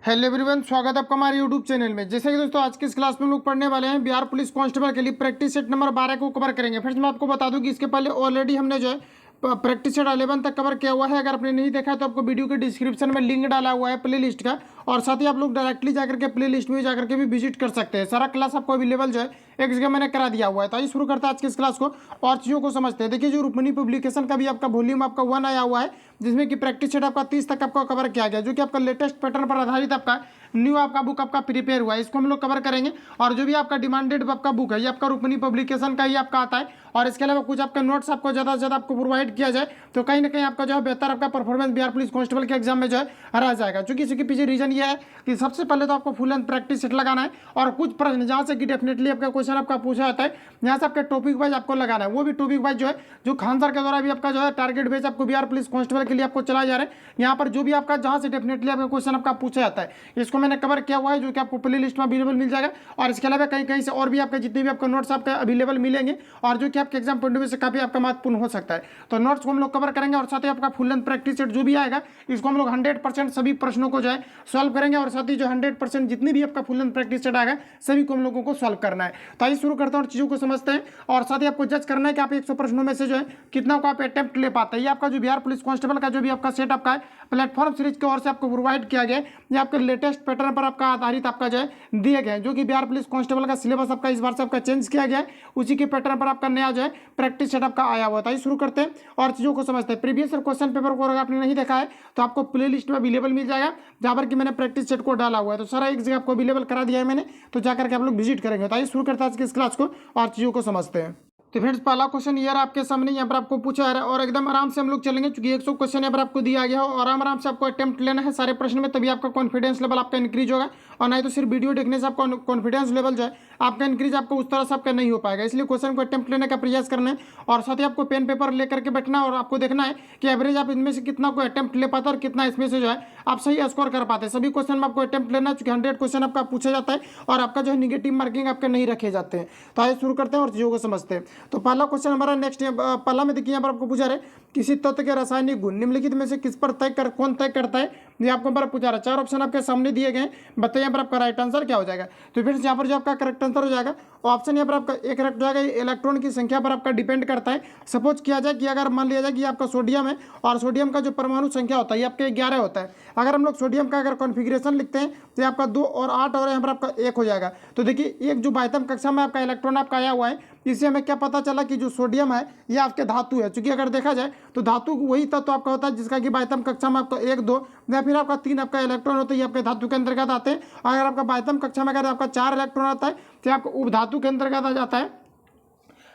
Hello everyone, स्वागत है आपका हमारे यूट्यूब चैनल में। जैसे कि दोस्तों आज की इस क्लास में हम लोग पढ़ने वाले हैं बिहार पुलिस कांस्टेबल के लिए प्रैक्टिस सेट नंबर 12 को कवर करेंगे। फ्रेंड्स मैं आपको बता दूं कि इसके पहले ऑलरेडी हमने जो है प्रैक्टिस सेट 11 तक कवर किया हुआ है। अगर आपने नहीं देखा है तो आपको वीडियो के डिस्क्रिप्शन में लिंक डाला हुआ है प्ले लिस्ट का, और साथ ही आप लोग डायरेक्टली जाकर के प्ले लिस्ट में जाकर के भी विजिट कर सकते हैं। सारा क्लास आपको अवेलेबल जो है एक जगह मैंने करा दिया हुआ है। तो आइए शुरू करते हैं आज की इस क्लास को और चीज़ों को समझते हैं। देखिए जो रुक्मिणी पब्लिकेशन का भी आपका वॉल्यूम आपका 1 आया हुआ है, जिसमें कि प्रैक्टिस सेट आपका 30 तक आपका कवर किया गया, जो कि आपका लेटेस्ट पैटर्न पर आधारित आपका न्यू आपका बुक आपका प्रिपेयर हुआ है। इसको हम लोग कवर करेंगे। और जो भी आपका डिमांडेड आपका बुक है ये आपका रुक्मिणी पब्लिकेशन का ही आपका आता है, और इसके अलावा कुछ आपका नोट्स आपको ज़्यादा से ज़्यादा आपको प्रोवाइड किया जाए तो कहीं ना कहीं आपका जो है बेहतर आपका परफॉर्मेंस बिहार पुलिस कांस्टेबल के एग्जाम में जो है रह जाएगा। क्योंकि इसके पीछे रीजन ये है कि सबसे पहले तो आपको फुल एंड प्रैक्टिस सेट लगाना है, और कुछ प्रश्न जहाँ से कि डेफिनेटली आपका क्वेश्चन आपका पूछा जाता है यहाँ से आपके टॉपिक वाइज आपको लगाना है। वो भी टॉपिक वाइज जो है जो खान सर के द्वारा भी आपका जो है टारगेट बेस आपको बिहार पुलिस कांस्टेबल के लिए आपको चलाए जा रहे हैं। यहाँ पर जो भी आपका जहाँ से डेफिनेटली आपका क्वेश्चन आपका पूछा जाता है इसको मैंने कवर किया हुआ है, जो कि आपको प्ले लिस्ट में अवेलेबल मिल जाएगा। और इसके अलावा कहीं कहीं से और भी आपका जितने भी आपका नोट्स आपका अवेलेबल मिलेंगे, और जो कि आपके एग्जाम पॉइंट ऑफ व्यू से काफी आपका महत्वपूर्ण हो सकता है। तो नोट्स को हम लोग कवर करेंगे, और साथ ही आपका फुल एंड प्रैक्टिस सेट जो भी आएगा इसको हम लोग 100% सभी प्रश्नों को जो है सॉल्व करेंगे, और साथ ही जो 100% जितनी भी आपका फुल एंड प्रैक्टिस सेट आएगा सभी को हम लोगों को सॉल्व करना है। तो आइए शुरू करते हैं और चीज़ों को समझते हैं। और साथ ही आपको जज करना है कि आप 100 प्रश्नों में से जो है कितना को आप अटेम्प्ट ले पाते हैं। ये आपका जो बिहार पुलिस कांस्टेबल का जो भी आपका सेट आपका है प्लेटफॉर्म सीरीज की ओर से आपको प्रोवाइड किया गया है। ये आपके लेटेस्ट पैटर्न पर आपका आधारित आपका जो है दिए गए हैं, जो कि बिहार पुलिस कांस्टेबल का सिलेबस आपका इस बार से आपका चेंज किया गया है। उसी के पैटर्न पर आपका नया जो है प्रैक्टिस सेट आपका आया हुआ था। शुरू करते हैं और चीज़ों को समझते हैं। प्रीवियस क्वेश्चन पेपर को अगर आपने नहीं देखा है तो आपको प्ले लिस्ट में अवेलेबल मिल जाएगा, जहाँ पर कि मैंने प्रैक्टिस सेट को डाला हुआ है। तो सारा एक जगह आपको अवेलेबल करा दिया है मैंने, तो जाकर के आप लोग विजिट करेंगे। तो आइए शुरू करते हैं आज की इस क्लास को और चीज़ों को समझते हैं। तो फ्रेंड्स पहला क्वेश्चन ये रहा आपके सामने, यहाँ पर आपको पूछा है और एकदम आराम से हम लोग चलेंगे, क्योंकि 100 क्वेश्चन यहाँ पर आपको दिया गया हो और आराम से आपको अटेम्प्ट लेना है सारे प्रश्न में, तभी आपका कॉन्फिडेंस लेवल आपका इंक्रीज होगा। और नहीं तो सिर्फ वीडियो देखने से आपका कॉन्फिडेंस लेवल जो है आपका इंक्रीज आपको उस तरह से आपका नहीं हो पाएगा। इसलिए क्वेश्चन को अटेम्प्ट लेने का प्रयास करना है, और साथ ही आपको पेन पेपर लेकर के बैठना और आपको देखना है कि एवरेज आप इनमें से कितना को अटेम्प्ट ले पाते हैं और कितना इसमें से जो है आप सही स्कोर कर पाते हैं। सभी क्वेश्चन में आपको अटेम्प्ट लेना है, क्योंकि 100 क्वेश्चन आपका पूछा जाता है और आपका जो है निगेटिव मार्किंग आपके नहीं रखे जाते हैं। तो आइए शुरू करते हैं और चीज़ों को समझते हैं। तो पहला क्वेश्चन हमारा नेक्स्ट पहला में देखिए यहाँ पर आपको पूछा रहे किसी तत्व के रासायनिक गुण निम्नलिखित में से किस पर कौन तय करता है। ये आपको पर पूछा रहा है। 4 ऑप्शन आपके सामने दिए गए, बताइए यहाँ पर आपका राइट आंसर क्या हो जाएगा। तो फिर यहाँ पर जो आपका करेक्ट आंसर हो जाएगा ऑप्शन यहाँ पर आपका एक करेक्ट हो जाएगा। इलेक्ट्रॉन की संख्या पर आपका डिपेंड करता है। सपोज किया जाए कि अगर मान लिया जाए कि आपका सोडियम है और सोडियम का जो परमाणु संख्या होता है ये आपके 11 होता है। अगर हम लोग सोडियम का अगर कॉन्फिगरेशन लिखते हैं तो आपका 2 और 8 और यहाँ पर आपका 1 हो जाएगा। तो देखिए एक जो बाह्यतम कक्षा में आपका इलेक्ट्रॉन आपका आया हुआ है, इससे हमें क्या पता चला कि जो सोडियम है ये आपके धातु है। चूंकि अगर देखा जाए तो धातु वही तत्व आपका होता है जिसका कि बाह्यतम कक्षा में आपका 1, 2 या फिर आपका 3 आपका इलेक्ट्रॉन होता है, ये आपके धातु के अंतर्गत आते हैं। अगर आपका बाह्यतम कक्षा में अगर आपका 4 इलेक्ट्रॉन आता है तो आपको उपधातु के अंतर्गत आ जाता है,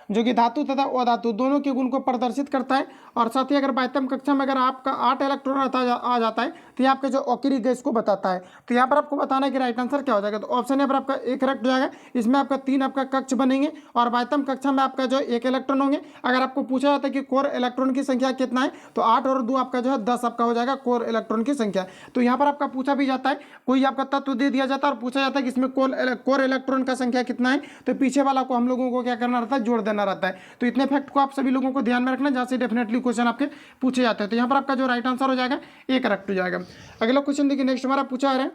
जो कि धातु तथा अधातु दोनों के गुण को प्रदर्शित करता है। और साथ ही अगर बाह्यतम कक्षा में अगर आपका 8 इलेक्ट्रॉन आ जाता है तो ये आपके जो ऑक्री गैस को बताता है। तो यहाँ पर आपको बताना है कि राइट आंसर क्या हो जाएगा। तो ऑप्शन यहाँ पर आपका एक करेक्ट हो जाएगा। इसमें आपका 3 आपका कक्ष बनेंगे और बाह्यतम कक्षा में आपका जो 1 इलेक्ट्रॉन होंगे। अगर आपको पूछा जाता है कि कोर इलेक्ट्रॉन की संख्या कितना है तो 8 और 2 आपका जो है 10 आपका हो जाएगा कोर इलेक्ट्रॉन की संख्या। तो यहाँ पर आपका पूछा भी जाता है, कोई आपका तत्व दे दिया जाता है और पूछा जाता है कि इसमें कोर इलेक्ट्रॉन का संख्या कितना है, तो पीछे वाला को हम लोगों को क्या करना रहता है, जोड़ देना रहता है। तो इतने फैक्ट को आप सभी लोगों को ध्यान में रखना जहाँ से डेफिनेटली क्वेश्चन आपके पूछे जाते हैं। तो यहाँ पर आपका जो राइट आंसर हो जाएगा एक करेक्ट हो जाएगा। अगला क्वेश्चन देखिए नेक्स्ट हमारा पूछा है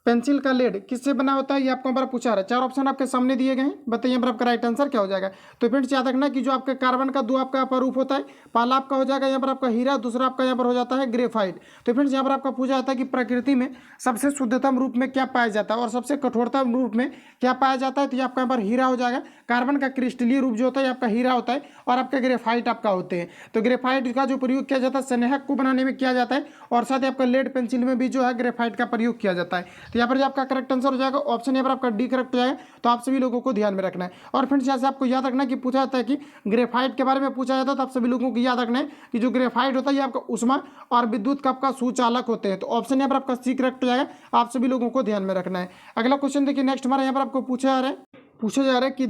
पेंसिल का लेड किससे बना होता है, ये आपको हमारा पूछा रहा है। 4 ऑप्शन आपके सामने दिए गए हैं, बताइए यहाँ पर आपका राइट आंसर क्या हो जाएगा। तो फ्रेंड्स याद रखना कि जो आपका कार्बन का 2 आपका रूप होता है, पहला आपका हो जाएगा यहाँ पर आपका हीरा, दूसरा आपका यहाँ पर हो जाता है ग्रेफाइट। तो फ्रेंड्स यहाँ पर आपका पूछा जाता है कि प्रकृति में सबसे शुद्धतम रूप में क्या पाया जाता है और सबसे कठोरतम रूप में क्या पाया जाता है। तो ये आपका यहाँ पर हीरा हो जाएगा। कार्बन का क्रिस्टलीय रूप जो होता है आपका हीरा होता है, और आपका ग्रेफाइट आपका होते हैं। तो ग्रेफाइट का जो प्रयोग किया जाता है स्नेहक को बनाने में किया जाता है, और साथ ही आपका लेड पेंसिल में भी जो है ग्रेफाइट का प्रयोग किया जाता है। तो यहाँ पर जो आपका करेक्ट आंसर हो जाएगा ऑप्शन यहाँ पर आपका डी करेक्ट हो जाएगा। तो आप सभी लोगों को ध्यान में रखना है। और फ्रेंड्स यहाँ से आपको याद रखना कि पूछा जाता है कि ग्रेफाइट के बारे में पूछा जाता है, तो आप सभी लोगों को याद रखना है कि जो ग्रेफाइट होता है ये आपका ऊष्मा और विद्युत का आपका सुचालक होते हैं। तो ऑप्शन यहाँ पर आपका सी करेक्ट हो जाएगा। आप सभी लोगों को ध्यान में रखना है। अगला क्वेश्चन देखिए नेक्स्ट हमारा यहाँ पर आपको पूछा जा रहा है कि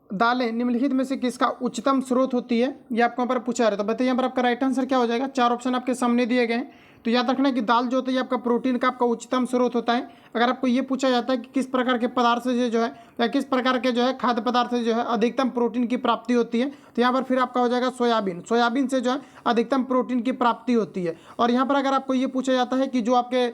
दालें निम्नलिखित में से किसका उच्चतम स्रोत होती है, ये आपको यहाँ पर पूछा जा रहा है। तो बताइए यहाँ पर आपका राइट आंसर क्या हो जाएगा। 4 ऑप्शन आपके सामने दिए गए हैं। तो याद रखना कि दाल जो होता है आपका प्रोटीन का आपका उच्चतम स्रोत होता है। अगर आपको ये पूछा जाता है कि किस प्रकार के पदार्थ से जो है या किस प्रकार के जो है खाद्य पदार्थ से जो है अधिकतम प्रोटीन की प्राप्ति होती है, तो यहाँ पर फिर आपका हो जाएगा सोयाबीन। सोयाबीन से जो है अधिकतम प्रोटीन की प्राप्ति होती है। और यहाँ पर अगर आपको ये पूछा जाता है कि जो आपके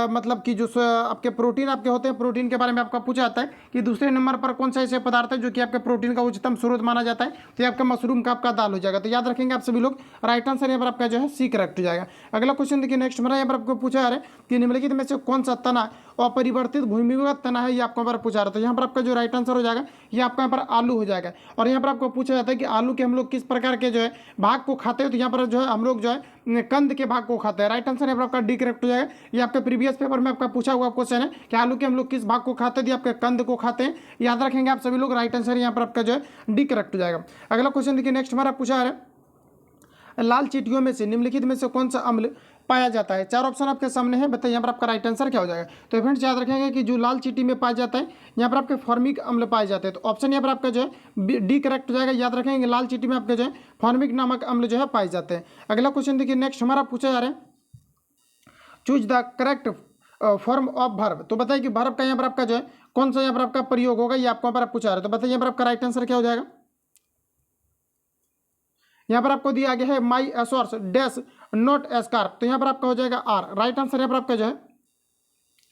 मतलब कि जो आपके प्रोटीन आपके होते हैं, प्रोटीन के बारे में आपका पूछा जाता है कि दूसरे नंबर पर कौन सा ऐसे पदार्थ है जो कि आपके प्रोटीन का उच्चतम स्रोत माना जाता है, तो ये आपका मशरूम का आपका दाल हो जाएगा। तो याद रखेंगे आप सभी लोग, राइट आंसर यहाँ पर आपका जो है सी करेक्ट हो जाएगा। अगला क्वेश्चन देखिए नेक्स्ट हमारा यहाँ पर आपको पूछा जा रहा है कि निम्नलिखित में से कौन सा तना अपरिवर्तित भूमिगत तना है, ये आपको यहाँ पर पूछा रहा है। तो यहाँ पर आपका जो राइट आंसर हो जाएगा ये आपका यहाँ पर आलू हो जाएगा। और यहाँ पर आपको पूछा जाता है कि आलू के हम लोग किस प्रकार के जो है भाग को खाते हैं, तो यहाँ पर जो है हम लोग जो है कंद के भाग को खाते हैं। राइट आंसर यहाँ पर आपका डी करेक्ट हो जाएगा। ये आपके प्रीवियस पेपर में आपका पूछा हुआ क्वेश्चन है कि आलू के हम लोग किस भाग को खाते हैं, आपके कंद को खाते हैं। याद रखेंगे आप सभी लोग, राइट आंसर यहाँ पर आपका जो है डी करेक्ट हो जाएगा। अगला क्वेश्चन देखिए नेक्स्ट हमारा पूछा है लाल चींटियों में से निम्नलिखित में से कौन सा अम्ल पाया जाता है। चार ऑप्शन आपके सामने है, बताइए यहाँ पर आपका राइट आंसर क्या हो जाएगा। तो फ्रेंड्स याद रखेंगे कि जो लाल चींटी में पाया जाता है यहाँ पर आपके फॉर्मिक अम्ल पाए जाते हैं। तो ऑप्शन यहाँ पर आपका जो है डी करेक्ट हो जाएगा। याद रखेंगे लाल चींटी में आपके जो है फॉर्मिक नामक अम्ल जो है पाए जाते हैं। अगला क्वेश्चन देखिए नेक्स्ट हमारा पूछा जा रहा है choose the correct form of verb. तो बताइए कि वर्ब का यहाँ पर आपका जो है कौन सा यहाँ पर आपका प्रयोग होगा, ये आपको यहाँ पर आप पूछा रहे। तो बताइए यहाँ पर आपका राइट आंसर क्या हो जाएगा। यहाँ पर आपको दिया गया है माई एसोर्स डैश नॉट एस्कार्प, तो यहाँ पर आपका हो जाएगा आर। राइट आंसर यहाँ पर आपका जो है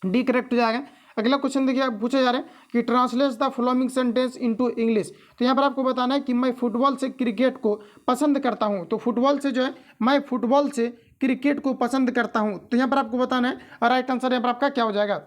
डी करेक्ट हो जाएगा। अगला क्वेश्चन देखिए पूछा जा रहा है कि translate the following sentence into English. तो यहाँ पर आपको बताना है कि मैं फुटबॉल से क्रिकेट को पसंद करता हूँ। तो फुटबॉल से जो है मैं फुटबॉल से क्रिकेट को पसंद करता हूँ, तो यहाँ पर आपको बताना है राइट आंसर यहाँ पर आपका क्या हो जाएगा।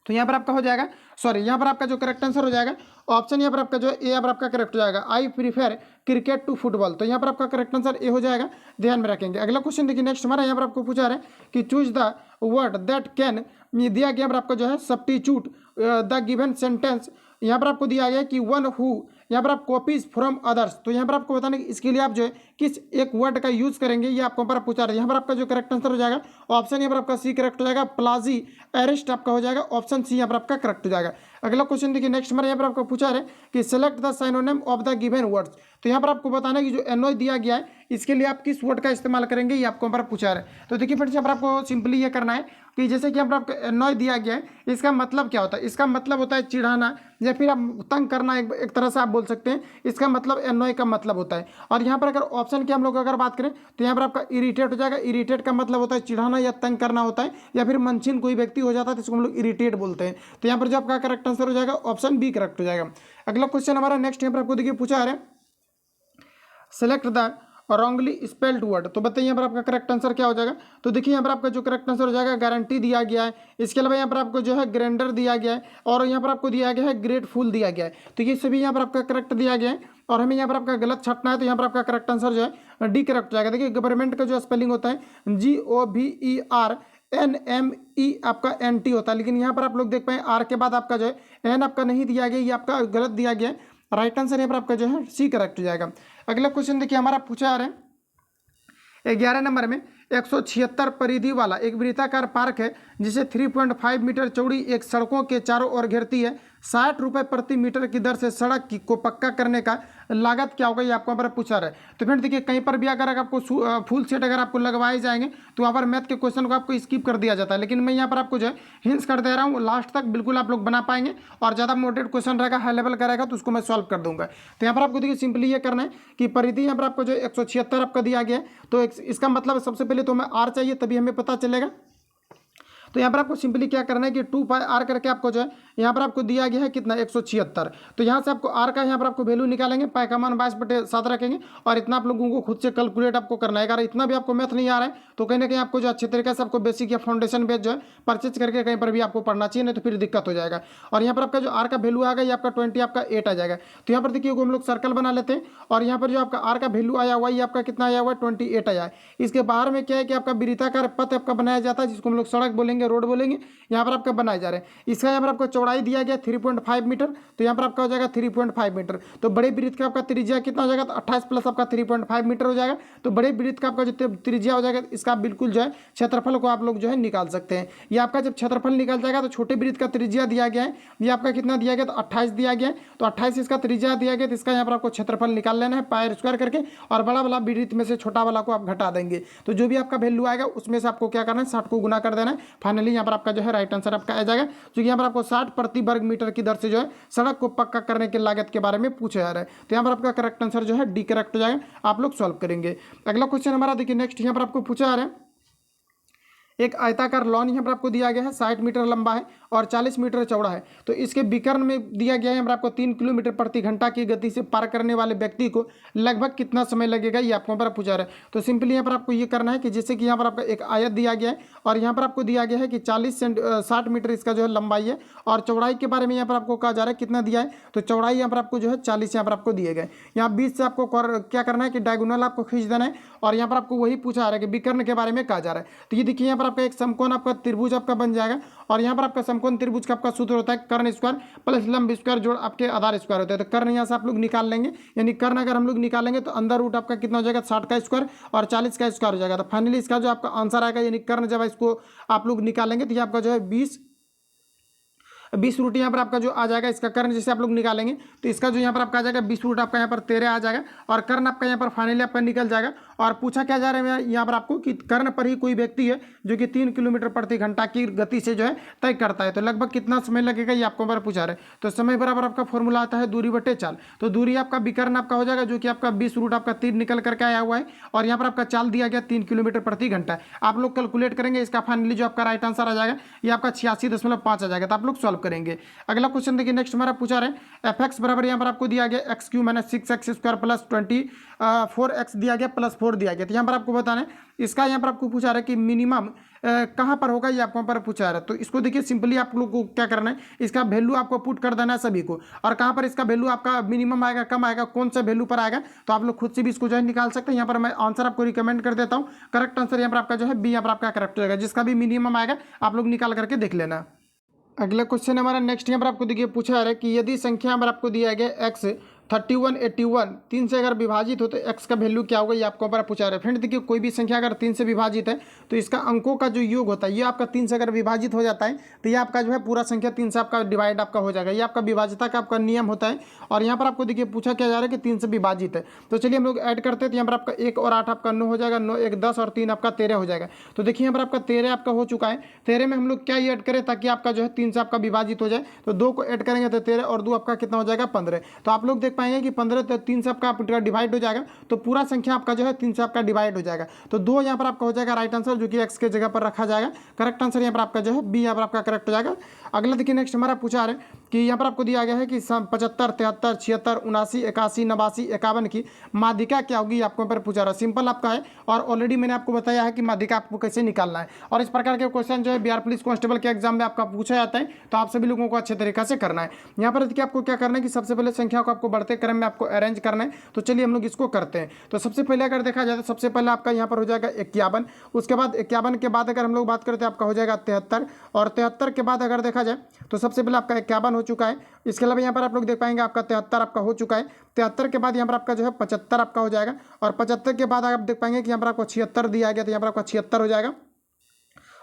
तो यहाँ पर आपका हो जाएगा यहाँ पर आपका जो करेक्ट आंसर हो जाएगा ऑप्शन यहाँ पर आपका जो ए यहाँ पर आपका करेक्ट हो जाएगा I prefer cricket to football. तो यहाँ पर आपका करेक्ट आंसर ए हो जाएगा, ध्यान में रखेंगे। अगला क्वेश्चन देखिए नेक्स्ट हमारा यहाँ पर आपको पूछा रहा है कि choose the word that can, दिया गया पर आपका जो है सब्स्टिट्यूट द गिवन सेंटेंस। यहाँ पर आपको दिया गया कि वन हु, यहाँ पर आप कॉपीज फ्रॉम अदर्स। तो यहाँ पर आपको बताना कि इसके लिए आप जो है किस एक वर्ड का यूज करेंगे, ये आपको पर पूछा रहा है। यहाँ पर आपका जो करेक्ट आंसर हो जाएगा ऑप्शन यहाँ पर आपका सी करेक्ट हो जाएगा, प्लाजी एरिस्ट आपका हो जाएगा, ऑप्शन सी यहाँ पर आपका करेक्ट हो जाएगा। अगला क्वेश्चन देखिए नेक्स्ट हमारे यहाँ पर आपको पूछा है कि select the synonym of the given words. तो यहाँ पर आपको बताना है कि जो एनोय दिया गया है इसके लिए आप किस वर्ड का इस्तेमाल करेंगे, ये आपको पर पूछा है। तो देखिए फ्रेंड्स यहाँ पर आपको सिंपली ये करना है कि जैसे कि यहाँ पर आपको एनोय दिया गया है, इसका मतलब क्या होता है, इसका मतलब होता है चिढ़ाना या फिर आप तंग करना, एक तरह से आप बोल सकते हैं। इसका मतलब एनोय का मतलब होता है। और यहाँ पर अगर ऑप्शन की हम लोग अगर बात करें तो यहाँ पर आपका इरिटेट हो जाएगा। इरिटेट का मतलब होता है चिढ़ाना या तंग करना होता है, या फिर मनचिन कोई व्यक्ति हो जाता है तो इसको हम लोग इरिटेट बोलते हैं। तो यहाँ पर जो आपका करेक्ट आंसर हो जाएगा ऑप्शन बी करेक्ट हो जाएगा। अगला क्वेश्चन हमारा नेक्स्ट यहाँ पर आपको देखिए पूछा है select the wrongly spelled word. तो बताइए यहाँ पर आपका करेक्ट आंसर क्या हो जाएगा। तो देखिए यहाँ पर आपका जो करेक्ट आंसर हो जाएगा गारंटी दिया गया है, इसके अलावा यहाँ पर आपको जो है ग्रेंडर दिया गया है, और यहाँ पर आपको दिया गया है ग्रेटफुल दिया गया है। तो ये सभी यहाँ पर आपका करेक्ट दिया गया है और हमें यहाँ पर आपका गलत छटना है, तो यहाँ पर आपका करेक्ट आंसर जो है डी करेक्ट हो जाएगा। देखिए गवर्नमेंट का जो स्पेलिंग होता है GOVERNME आपका NT होता है, लेकिन यहाँ पर आप लोग देख पाए आर के बाद आपका जो है एन आपका नहीं दिया गया, ये आपका गलत दिया गया है। राइट आंसर यहाँ पर आपका जो है सी करेक्ट हो जाएगा। अगला क्वेश्चन देखिए हमारा पूछा आ रहा है 11 नंबर में 176 परिधि वाला एक वृत्ताकार पार्क है जिसे 3.5 मीटर चौड़ी एक सड़कों के चारों ओर घेरती है। 60 रुपये प्रति मीटर की दर से सड़क को पक्का करने का लागत क्या होगा, ये आपको यहाँ पर पूछा रहा है। तो फ्रेंड देखिए कहीं पर भी अगर आपको फुल सेट अगर आपको लगवाए जाएंगे तो वहाँ पर मैथ के क्वेश्चन को आपको स्किप कर दिया जाता है, लेकिन मैं यहाँ पर आपको जो है हिंट्स कर दे रहा हूँ, लास्ट तक बिल्कुल आप लोग बना पाएंगे। और ज़्यादा मोटेड क्वेश्चन रहेगा, हाई लेवल का रहेगा तो उसको मैं सॉल्व कर दूंगा। तो यहाँ पर आपको देखिए सिंपली ये करना है कि परिधि यहाँ पर आपको जो 176 आपका दिया गया है, तो इसका मतलब सबसे पहले तो हमें आर चाहिए तभी हमें पता चलेगा। तो यहाँ पर आपको सिंपली क्या करना है कि 2 पाई आर करके आपको जो है यहाँ पर आपको दिया गया है कितना 176। तो यहाँ से आपको आर का यहाँ पर आपको वैल्यू निकालेंगे, पाई का मान 22/7 रखेंगे और इतना आप लोगों को खुद से कैलकुलेट आपको करना है। अगर इतना भी आपको मैथ नहीं आ रहा है तो कहीं ना कहीं आपको जो अच्छे तरीके से आपको बेसिक या फाउंडेशन बेस जो है परचेज करके कहीं पर भी आपको पढ़ना चाहिए, नहीं तो फिर दिक्कत हो जाएगा। और यहाँ पर आपका जो आर का वैल्यू आएगा ये आपका 20 आपका 8 आ जाएगा। तो यहाँ पर देखिए हम लोग सर्कल बना लेते हैं और यहाँ पर जो आपका आर का वैल्यू आया हुआ ये आपका कितना आया हुआ है 28 आया है। इसके बाहर में क्या है कि आपका वृत्ताकार पथ आपका बनाया जाता है जिसको हम लोग सड़क बोलेंगे, रोड बोलेंगे, यहाँ पर आपका बनाए जा रहे हैं। इसका यहाँ पर आपको चौड़ाई चौड़ाई दिया गया 3.5 मीटर, तो यहाँ पर आपका हो जाएगा 3.5 मीटर। तो बड़े वृत्त का आपका त्रिज्या कितना हो जाएगा, तो 28 प्लस आपका 3.5 मीटर हो जाएगा। तो बड़े वृत्त का आपका जो त्रिज्या हो जाएगा, इसका बिल्कुल जो है क्षेत्रफल को आप लोग जो है निकाल सकते हैं। ये आपका जब क्षेत्रफल निकल जाएगा तो छोटे वृत्त का त्रिज्या दिया गया है, ये आपका कितना दिया गया, तो 28 दिया गया है। तो 28 इसका त्रिज्या दिया गया, तो इसका यहाँ पर आपको क्षेत्रफल निकाल लेना है पाई स्क्वायर करके, और बड़ा वाला वृत्त में से छोटा वाला को आप घटा देंगे। तो जो भी आपका वैल्यू आएगा उसमें से आपको क्या करना है, 60 को गुना कर देना है। फाइनली यहाँ पर आपका जो है राइट आंसर आपका आ जाएगा, जो यहाँ पर आपको 60 प्रति वर्ग मीटर की दर से जो है सड़क को पक्का करने की लागत के बारे में पूछा जा रहा है। तो यहाँ पर आपका करेक्ट आंसर जो है डी करेक्ट हो जाएगा। आप लोग सॉल्व करेंगे। अगला क्वेश्चन हमारा देखिए नेक्स्ट, यहाँ पर आपको पूछा जा रहा है एक आयताकार लॉन यहाँ पर आपको दिया गया है, 60 मीटर लंबा है और 40 मीटर चौड़ा है। तो इसके विकर्ण में दिया गया है यहाँ पर आपको 3 किलोमीटर प्रति घंटा की गति से पार करने वाले व्यक्ति को लगभग कितना समय लगेगा, ये आपको यहाँ पर पूछा रहा है। तो सिंपली यहाँ पर आपको ये करना है कि जैसे कि यहाँ पर आपका एक आयत दिया गया है और यहाँ पर आपको दिया गया है कि 60 मीटर इसका जो है लंबाई है, और चौड़ाई के बारे में यहाँ पर आपको कहा जा रहा है कितना दिया है, तो चौड़ाई यहाँ पर आपको जो है 40 यहाँ पर आपको दिए गए। यहाँ बीच से आपको क्या करना है कि डायगोनल आपको खींच देना है, और यहाँ पर आपको वही पूछा जा रहा है कि विकर्ण के बारे में कहा जा रहा है। तो ये देखिए यहाँ पर आपका एक समकोण आपका त्रिभुज आपका बन जाएगा, और यहाँ पर आपका समकोण त्रिभुज का आपका सूत्र होता है कर्ण स्क्वायर प्लस लंब स्क्वायर जोड़ आपके आधार स्क्वायर होता है। तो कर्ण यहाँ से आप लोग निकाल लेंगे, यानी कर्ण अगर हम लोग निकालेंगे तो अंदर रूट आपका कितना हो जाएगा, 60 का स्क्वायर और 40 का स्क्वायर हो जाएगा। तो फाइनली इसका जो आपका आंसर आएगा, यानी कर्ण जब इसको आप लोग निकालेंगे तो ये आपका जो है 20 रूट यहाँ पर आपका जो आ जाएगा, इसका कर्ण जैसे आप लोग निकालेंगे तो इसका जो यहाँ पर आपका आ जाएगा 20 रूट आपका यहाँ पर 13 आ जाएगा, और कर्ण आपका यहाँ पर फाइनली आपका निकल जाएगा। और पूछा क्या जा रहा है यहाँ पर आपको कि कर्ण पर ही कोई व्यक्ति है जो कि 3 किलोमीटर प्रति घंटा की गति से जो है तय करता है, तो लगभग कितना समय लगेगा ये आपको पर पूछा रहे। तो समय बराबर आपका फॉर्मूला आता है दूरी बटे चाल। तो दूरी आपका विकर्ण आपका हो जाएगा जो कि आपका 20 रूट आपका 3 निकल करके आया हुआ है, और यहाँ पर आपका चाल दिया गया 3 किलोमीटर प्रति घंटा। आप लोग कैलकुलेट करेंगे, इसका फाइनली जो आपका राइट आंसर आ जाएगा ये आपका 86.5 आ जाएगा। तो आप लोग सॉल्व करेंगे। अगला क्वेश्चन देखिए नेक्स्ट हमारा पूछा रहे एफ एक्स बराबर यहाँ पर आपको दिया गया x Q minus 6x square plus 24x दिया गया प्लस 4 दिया गया। तो यहाँ पर आपको बताना है, इसका यहाँ पर आपको पूछा रहा है कि मिनिमम कहाँ पर होगा, ये आपको पर पूछा रहा है। तो इसको देखिए सिंपली आप लोग को क्या करना है, इसका वैल्यू आपको पुट कर देना है सभी को, और कहाँ पर इसका वैल्यू आपका मिनिमम आएगा, कम आएगा, कौन सा वैल्यू पर आएगा, तो आप लोग खुद से भी इसको जो है निकाल सकते हैं। यहाँ पर मैं आंसर आपको रिकमेंड कर देता हूँ। करेक्ट आंसर यहाँ पर आपका जो है बी यहाँ पर आपका करेक्ट हो जाएगा, जिसका भी मिनिमम आएगा आप लोग निकाल करके देख लेना। अगला क्वेश्चन हमारा नेक्स्ट यहाँ पर आपको देखिए पूछा जा रहा है कि यदि संख्या पर आपको दिया गया x 31, 81 3 से अगर विभाजित हो तो x का वैल्यू क्या होगा, ये आपको ऊपर पूछा रहा है। फ्रेंड देखिए कोई भी संख्या अगर 3 से विभाजित है तो इसका अंकों का जो योग होता है ये आपका 3 से अगर विभाजित हो जाता है तो ये आपका जो है पूरा संख्या 3 से आपका डिवाइड आपका हो जाएगा। ये आपका विभाजिता का आपका नियम होता है। और यहाँ पर आपको देखिए पूछा क्या जा रहा है कि 3 से विभाजित है, तो चलिए हम लोग ऐड करते हैं। तो यहाँ पर आपका 1 और 8 आपका 9 हो जाएगा, 9 1 10 और 3 आपका 13 हो जाएगा। तो देखिए यहाँ पर आपका 13 आपका हो चुका है। 13 में हम लोग क्या ऐड करें ताकि आपका जो है 3 से आपका विभाजित हो जाए, तो 2 को ऐड करेंगे तो 13 और 2 आपका कितना हो जाएगा 15। तो आप लोग देख पाएंगे कि 15 3 से आपका डिवाइड हो जाएगा, तो पूरा संख्या आपका जो है 3 से आपका डिवाइड हो जाएगा। तो 2 यहाँ पर आपका हो जाएगा राइट आंसर, जो कि x के जगह पर रखा जाएगा। करेक्ट आंसर यहाँ पर आपका जो है बी यहाँ पर आपका करेक्ट हो जाएगा। अगला देखिए नेक्स्ट हमारा पूछा है कि यहाँ पर आपको दिया गया है कि 75, 73, 76, 79, 81, 89, 51 की माध्यिका क्या होगी, आपको पर पूछा रहा है। सिंपल आपका है, और ऑलरेडी मैंने आपको बताया है कि माध्यिका आपको कैसे निकालना है। और इस प्रकार के क्वेश्चन जो है बिहार पुलिस कांस्टेबल के एग्जाम में आपका पूछा जाता है, तो आप सभी लोगों को अच्छे तरीके से करना है। यहाँ पर देखिए आपको क्या करना है कि सबसे पहले संख्या को आपको बढ़ते क्रम में आपको अरेंज करना है। तो चलिए हम लोग इसको करते हैं। तो सबसे पहले अगर देखा जाए तो सबसे पहले आपका यहाँ पर हो जाएगा 51, उसके बाद 51 के बाद अगर हम लोग बात करते हैं आपका हो जाएगा 73, और 73 के बाद अगर देखा जाए तो सबसे पहले आपका 51 हो चुका है। इसके अलावा यहाँ पर आप लोग देख पाएंगे आपका 73 आपका हो चुका है। 73 के बाद यहाँ पर आपका जो है 75 आपका हो जाएगा, और 75 के बाद आप देख पाएंगे कि यहाँ पर आपको 76 दिया गया, तो यहाँ पर आपका 76 हो जाएगा।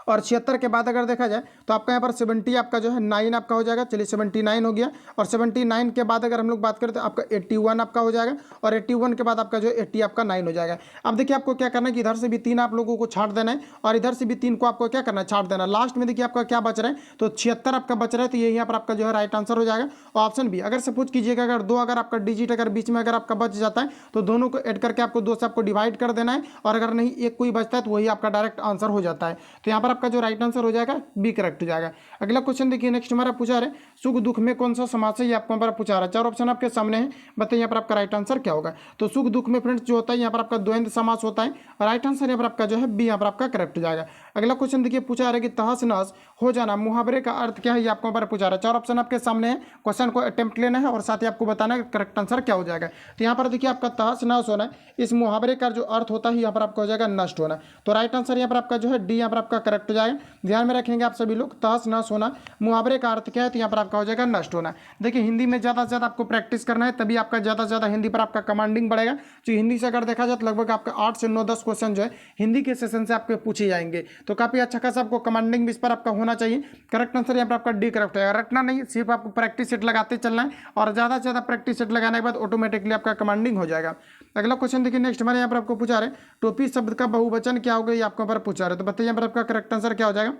और 76 के बाद अगर देखा जाए तो आपका यहाँ पर 70 आपका जो है 9 आपका हो जाएगा। चलिए 79 हो गया। और 79 के बाद अगर हम लोग बात करें तो आपका 81 आपका हो जाएगा, और 81 के बाद आपका जो है 80 आपका 9 हो जाएगा। अब देखिए आपको क्या करना है कि इधर से भी 3 आप लोगों को छाट देना है, और इधर से भी 3 को आपको क्या करना है, छाट देना। लास्ट में देखिए आपका क्या बच रहा है, तो 76 आपका बच रहा है। तो ये यहाँ पर आपका जो है राइट आंसर हो जाएगा। और ऑप्शन बी, अगर सपोज कीजिएगा अगर 2 अगर आपका डिजिट अगर बीच में अगर आपका बच जाता है तो दोनों को ऐड करके आपको 2 से आपको डिवाइड कर देना है, और अगर नहीं एक कोई बचता है तो वही आपका डायरेक्ट आंसर हो जाता है। तो यहाँ पर आपका जो राइट आंसर हो जाएगा बी करेक्ट हो जाएगा। अगला क्वेश्चन देखिए नेक्स्ट हमारा पूछा रहा है सुख दुख में कौन सा समास है, ये आपको पर पूछा रहा है। 4 ऑप्शन आपके सामने है, बताइए यहाँ पर आपका राइट आंसर क्या होगा। तो सुख दुख में फ्रेंड्स जो होता है यहाँ पर आपका द्वंद्व समास होता है, और राइट आंसर यहाँ पर आपका जो है बी यहाँ पर आपका करेक्ट हो जाएगा। अगला क्वेश्चन देखिए पूछा रहा है कि तहस नहस हो जाना मुहावरे का अर्थ क्या है, ये आपको पर पूछा रहा है। 4 ऑप्शन आपके सामने है, क्वेश्चन को अटेम्प्ट लेना है और साथ ही आपको बताना है करेक्ट आंसर क्या हो जाएगा। तो यहाँ पर देखिए आपका तहस नहस होना, इस मुहावरे का जो अर्थ होता है यहाँ पर आपका हो जाएगा नष्ट होना। तो राइट आंसर यहाँ पर आपका जो है डी यहाँ पर आपका करेक्ट करेक्ट हो जाएगा। ध्यान में रखेंगे आप सभी लोग। तहस नहस होना, मुहावरे का अर्थ क्या है, तो यहाँ पर आपका हो जाएगा नष्ट होना। देखिए हिंदी में ज़्यादा से ज़्यादा आपको प्रैक्टिस करना है, तभी आपका ज़्यादा से ज़्यादा हिंदी पर आपका कमांडिंग बढ़ेगा। तो हिंदी से अगर देखा जाए तो लगभग आपका 8 से 9-10 क्वेश्चन जो है हिंदी के सेशन से आपके पूछे जाएंगे। तो काफ़ी अच्छा खासा आपको कमांडिंग भी इस पर आपका होना चाहिए। करेक्ट आंसर यहाँ पर आपका डी करेक्ट है। रटना नहीं, सिर्फ आपको प्रैक्टिस सेट लगाते चलना है, और ज़्यादा से ज़्यादा प्रैक्टिस सेट लगाने के बाद ऑटोमेटिकली आपका कमांडिंग हो जाएगा। अगला क्वेश्चन देखिए नेक्स्ट हमारे यहाँ पर आपको पूछा रहे टोपी शब्द का बहुवचन क्या होगा, ये आपको यहाँ पर पूछा रहे। तो बताइए यहाँ पर आपका करेक्ट आंसर क्या हो जाएगा।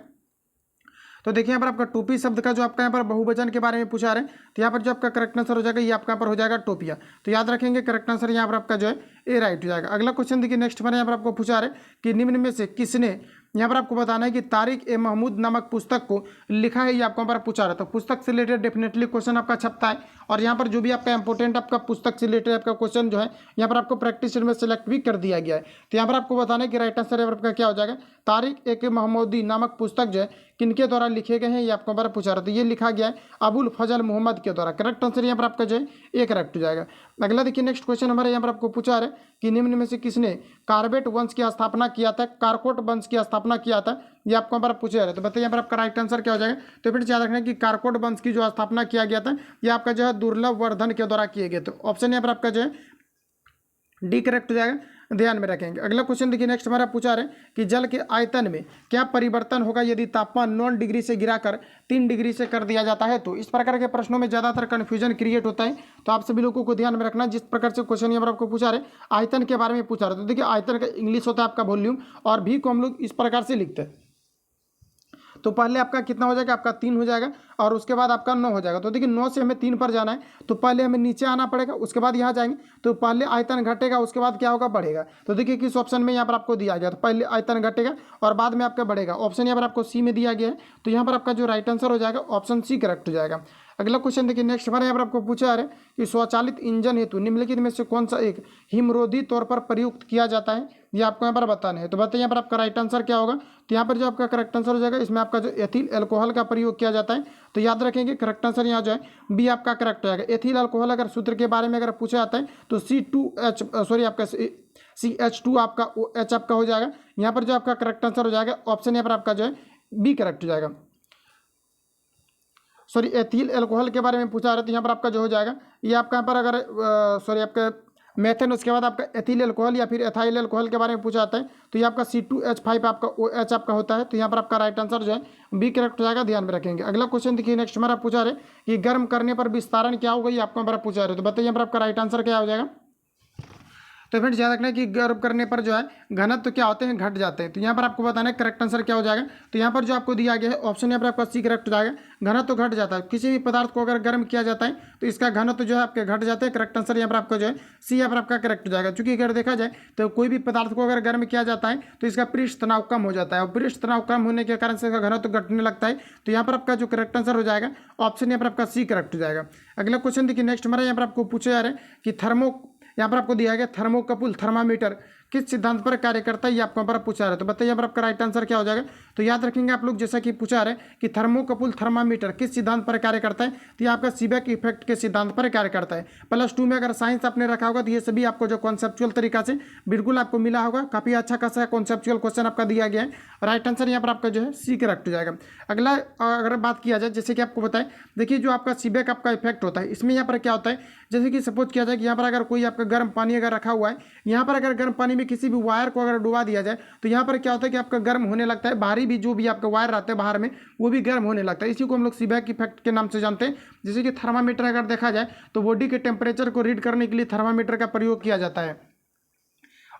तो देखिए यहाँ पर आपका टोपी शब्द का जो आपका यहाँ पर बहुवचन के बारे में पूछा रहे, तो यहाँ पर जो आपका करेक्ट आंसर हो जाएगा ये आपका यहाँ पर हो जाएगा टोपिया। तो याद रखेंगे करेक्ट आंसर यहाँ पर आपका जो है ए राइट हो जाएगा। अगला क्वेश्चन देखिए नेक्स्ट हमारे यहाँ पर आपको पूछा रहे कि निम्न में से किसने, यहाँ पर आपको बताना है कि तारिक ए महमूद नामक पुस्तक को लिखा है, ये आपको यहाँ पर पूछा रहा है। तो पुस्तक से रिलेटेड डेफिनेटली क्वेश्चन आपका छपता है, और यहाँ पर जो भी आपका इंपॉर्टेंट आपका पुस्तक से रिलेटेड आपका क्वेश्चन जो है यहाँ पर आपको प्रैक्टिस में सेलेक्ट भी कर दिया गया है। तो यहाँ पर आपको बताना है कि राइट आंसर यहाँ पर आपका क्या हो जाएगा, तारिक ए महमूदी नामक पुस्तक जो है किनके द्वारा लिखे गए हैं, ये आपको यहाँ पर पूछा रहा है। तो ये लिखा गया है अबुल फजल मोहम्मद के द्वारा। करेक्ट आंसर यहाँ पर आपका जो है ए करेक्ट हो जाएगा। अगला देखिए नेक्स्ट क्वेश्चन हमारे यहाँ पर आपको पूछा रहा है कि निम्न में से किसने कार्बेट वंश की स्थापना किया था, कारकोट वंश की स्थापना किया था, ये आपको यहाँ पर पूछे जा रहे। तो बताइए यहाँ पर आपका राइट आंसर क्या हो जाएगा। तो फिर याद रखना कि कारकोट वंश की जो स्थापना किया गया था ये आपका जो है दुर्लभ वर्धन के द्वारा किए गए। तो ऑप्शन यहाँ पर आपका जो है डी करेक्ट हो जाएगा, ध्यान में रखेंगे। अगला क्वेश्चन देखिए नेक्स्ट हमारा पूछा रहे कि जल के आयतन में क्या परिवर्तन होगा यदि तापमान 9 डिग्री से गिराकर 3 डिग्री से कर दिया जाता है। तो इस प्रकार के प्रश्नों में ज़्यादातर कन्फ्यूजन क्रिएट होता है, तो आप सभी लोगों को ध्यान में रखना। जिस प्रकार से क्वेश्चन यहाँ पर आपको पूछा रहे आयतन के बारे में पूछा रहे, तो देखिए आयतन का इंग्लिश होता है आपका वॉल्यूम, और भी को हम लोग इस प्रकार से लिखते हैं। तो पहले आपका कितना हो जाएगा, आपका 3 हो जाएगा, और उसके बाद आपका 9 हो जाएगा। तो देखिए 9 से हमें 3 पर जाना है, तो पहले हमें नीचे आना पड़ेगा, उसके बाद यहाँ जाएंगे। तो पहले आयतन घटेगा, उसके बाद क्या होगा, बढ़ेगा। तो देखिए किस ऑप्शन में यहाँ पर आपको दिया गया, तो पहले आयतन घटेगा और बाद में आपका बढ़ेगा। ऑप्शन यहाँ पर आपको सी में दिया गया है, तो यहाँ पर आपका जो राइट आंसर हो जाएगा ऑप्शन सी करेक्ट हो जाएगा। अगला क्वेश्चन देखिए नेक्स्ट हमारे यहाँ पर आपको पूछा है कि स्वचालित इंजन हेतु निम्नलिखित में से कौन सा एक हिमरोधी तौर पर प्रयुक्त किया जाता है, ये आपको यहाँ पर बताना है। तो बताइए यहाँ पर आपका राइट आंसर क्या होगा। तो यहाँ पर जो आपका करेक्ट आंसर हो जाएगा, इसमें आपका जो एथिल अल्कोहल का प्रयोग किया जाता है। तो याद रखेंगे करेक्ट आंसर यहाँ जो है बी आपका करेक्ट हो जाएगा। एथिल अल्कोहल अगर सूत्र के बारे में अगर पूछा जाता है तो आपका CH2 आपका OH आपका हो जाएगा। यहाँ पर जो आपका करेक्ट आंसर हो जाएगा ऑप्शन यहाँ पर आपका जो है बी करेक्ट हो जाएगा। एथिल अल्कोहल के बारे में पूछा रहे, तो यहाँ पर आपका जो हो जाएगा ये आपका यहाँ पर अगर आपका मेथेन, उसके बाद आपका एथिल अल्कोहल या फिर एथाइल अल्कोहल के बारे में पूछा जाता है, तो ये आपका C2H5 आपका OH आपका होता है। तो यहाँ पर आपका राइट आंसर जो है बी करेक्ट हो जाएगा, ध्यान में रखेंगे। अगला क्वेश्चन देखिए नेक्स्ट हमारा पूछा रहे कि गर्म करने पर विस्तारण क्या होगा, ये आपको हमारा पूछा रहे। तो बताइए यहाँ पर आपका राइट आंसर क्या हो जाएगा। तो फ्रेंड्स याद रखना है कि गर्म करने पर जो है घनत्व तो क्या होते हैं, घट जाते हैं। तो यहाँ पर आपको बताना है करेक्ट आंसर क्या हो जाएगा। तो यहाँ पर जो आपको दिया गया है ऑप्शन यहाँ पर आपका सी करेक्ट हो जाएगा। घनत्व तो घट जाता है, किसी भी पदार्थ को अगर गर्म किया जाता है तो इसका घनत्व जो है आपके घट जाते हैं। करेक्ट आंसर यहाँ पर आपका जो है सी यहाँ पर आपका करेक्ट हो जाएगा। क्योंकि अगर देखा जाए तो कोई भी पदार्थ को अगर गर्म किया जाता है तो इसका पृष्ठ तनाव कम हो जाता है, और पृष्ठ तनाव कम होने के कारण से इसका घनत्व घटने लगता है। तो यहाँ पर आपका जो करेक्ट आंसर हो जाएगा ऑप्शन यहाँ पर आपका सी करेक्ट हो जाएगा। अगला क्वेश्चन देखिए नेक्स्ट हमारा यहाँ पर आपको पूछा जा रहा है कि यहाँ पर आपको दिया गया थर्मोकपल थर्मामीटर किस सिद्धांत पर कार्य करता है, ये आपको यहाँ पर पूछा रहा है। तो बताइए यहाँ पर आपका राइट आंसर क्या हो जाएगा। तो याद रखेंगे आप लोग जैसा कि पूछा रहे कि थर्मोकपल थर्मामीटर किस सिद्धांत पर कार्य करता है, तो ये आपका सीबेक इफेक्ट के सिद्धांत पर कार्य करता है। +2 में अगर साइंस आपने रखा होगा तो ये सभी आपको जो कॉन्सेप्चुअल तरीका से बिल्कुल आपको मिला होगा। काफ़ी अच्छा खासा कॉन्सेप्चुअल क्वेश्चन आपका दिया गया है। राइट आंसर यहाँ पर आपका जो है सी करेक्ट हो जाएगा। अगला अगर बात किया जाए, जैसे कि आपको बताएं, देखिए जो आपका सीबेक आपका इफेक्ट होता है, इसमें यहाँ पर क्या होता है, जैसे कि सपोज किया जाए कि यहाँ पर अगर कोई आपका गर्म पानी अगर रखा हुआ है, यहाँ पर अगर गर्म पानी में किसी भी वायर को अगर डुबा दिया जाए तो यहाँ पर क्या होता है कि आपका गर्म होने लगता है, बाहरी भी जो भी आपका वायर रहता है बाहर में वो भी गर्म होने लगता है। इसी को हम लोग सीबेक इफेक्ट के नाम से जानते हैं। जैसे कि थर्मामीटर अगर देखा जाए तो बॉडी के टेम्परेचर को रीड करने के लिए थर्मामीटर का प्रयोग किया जाता है।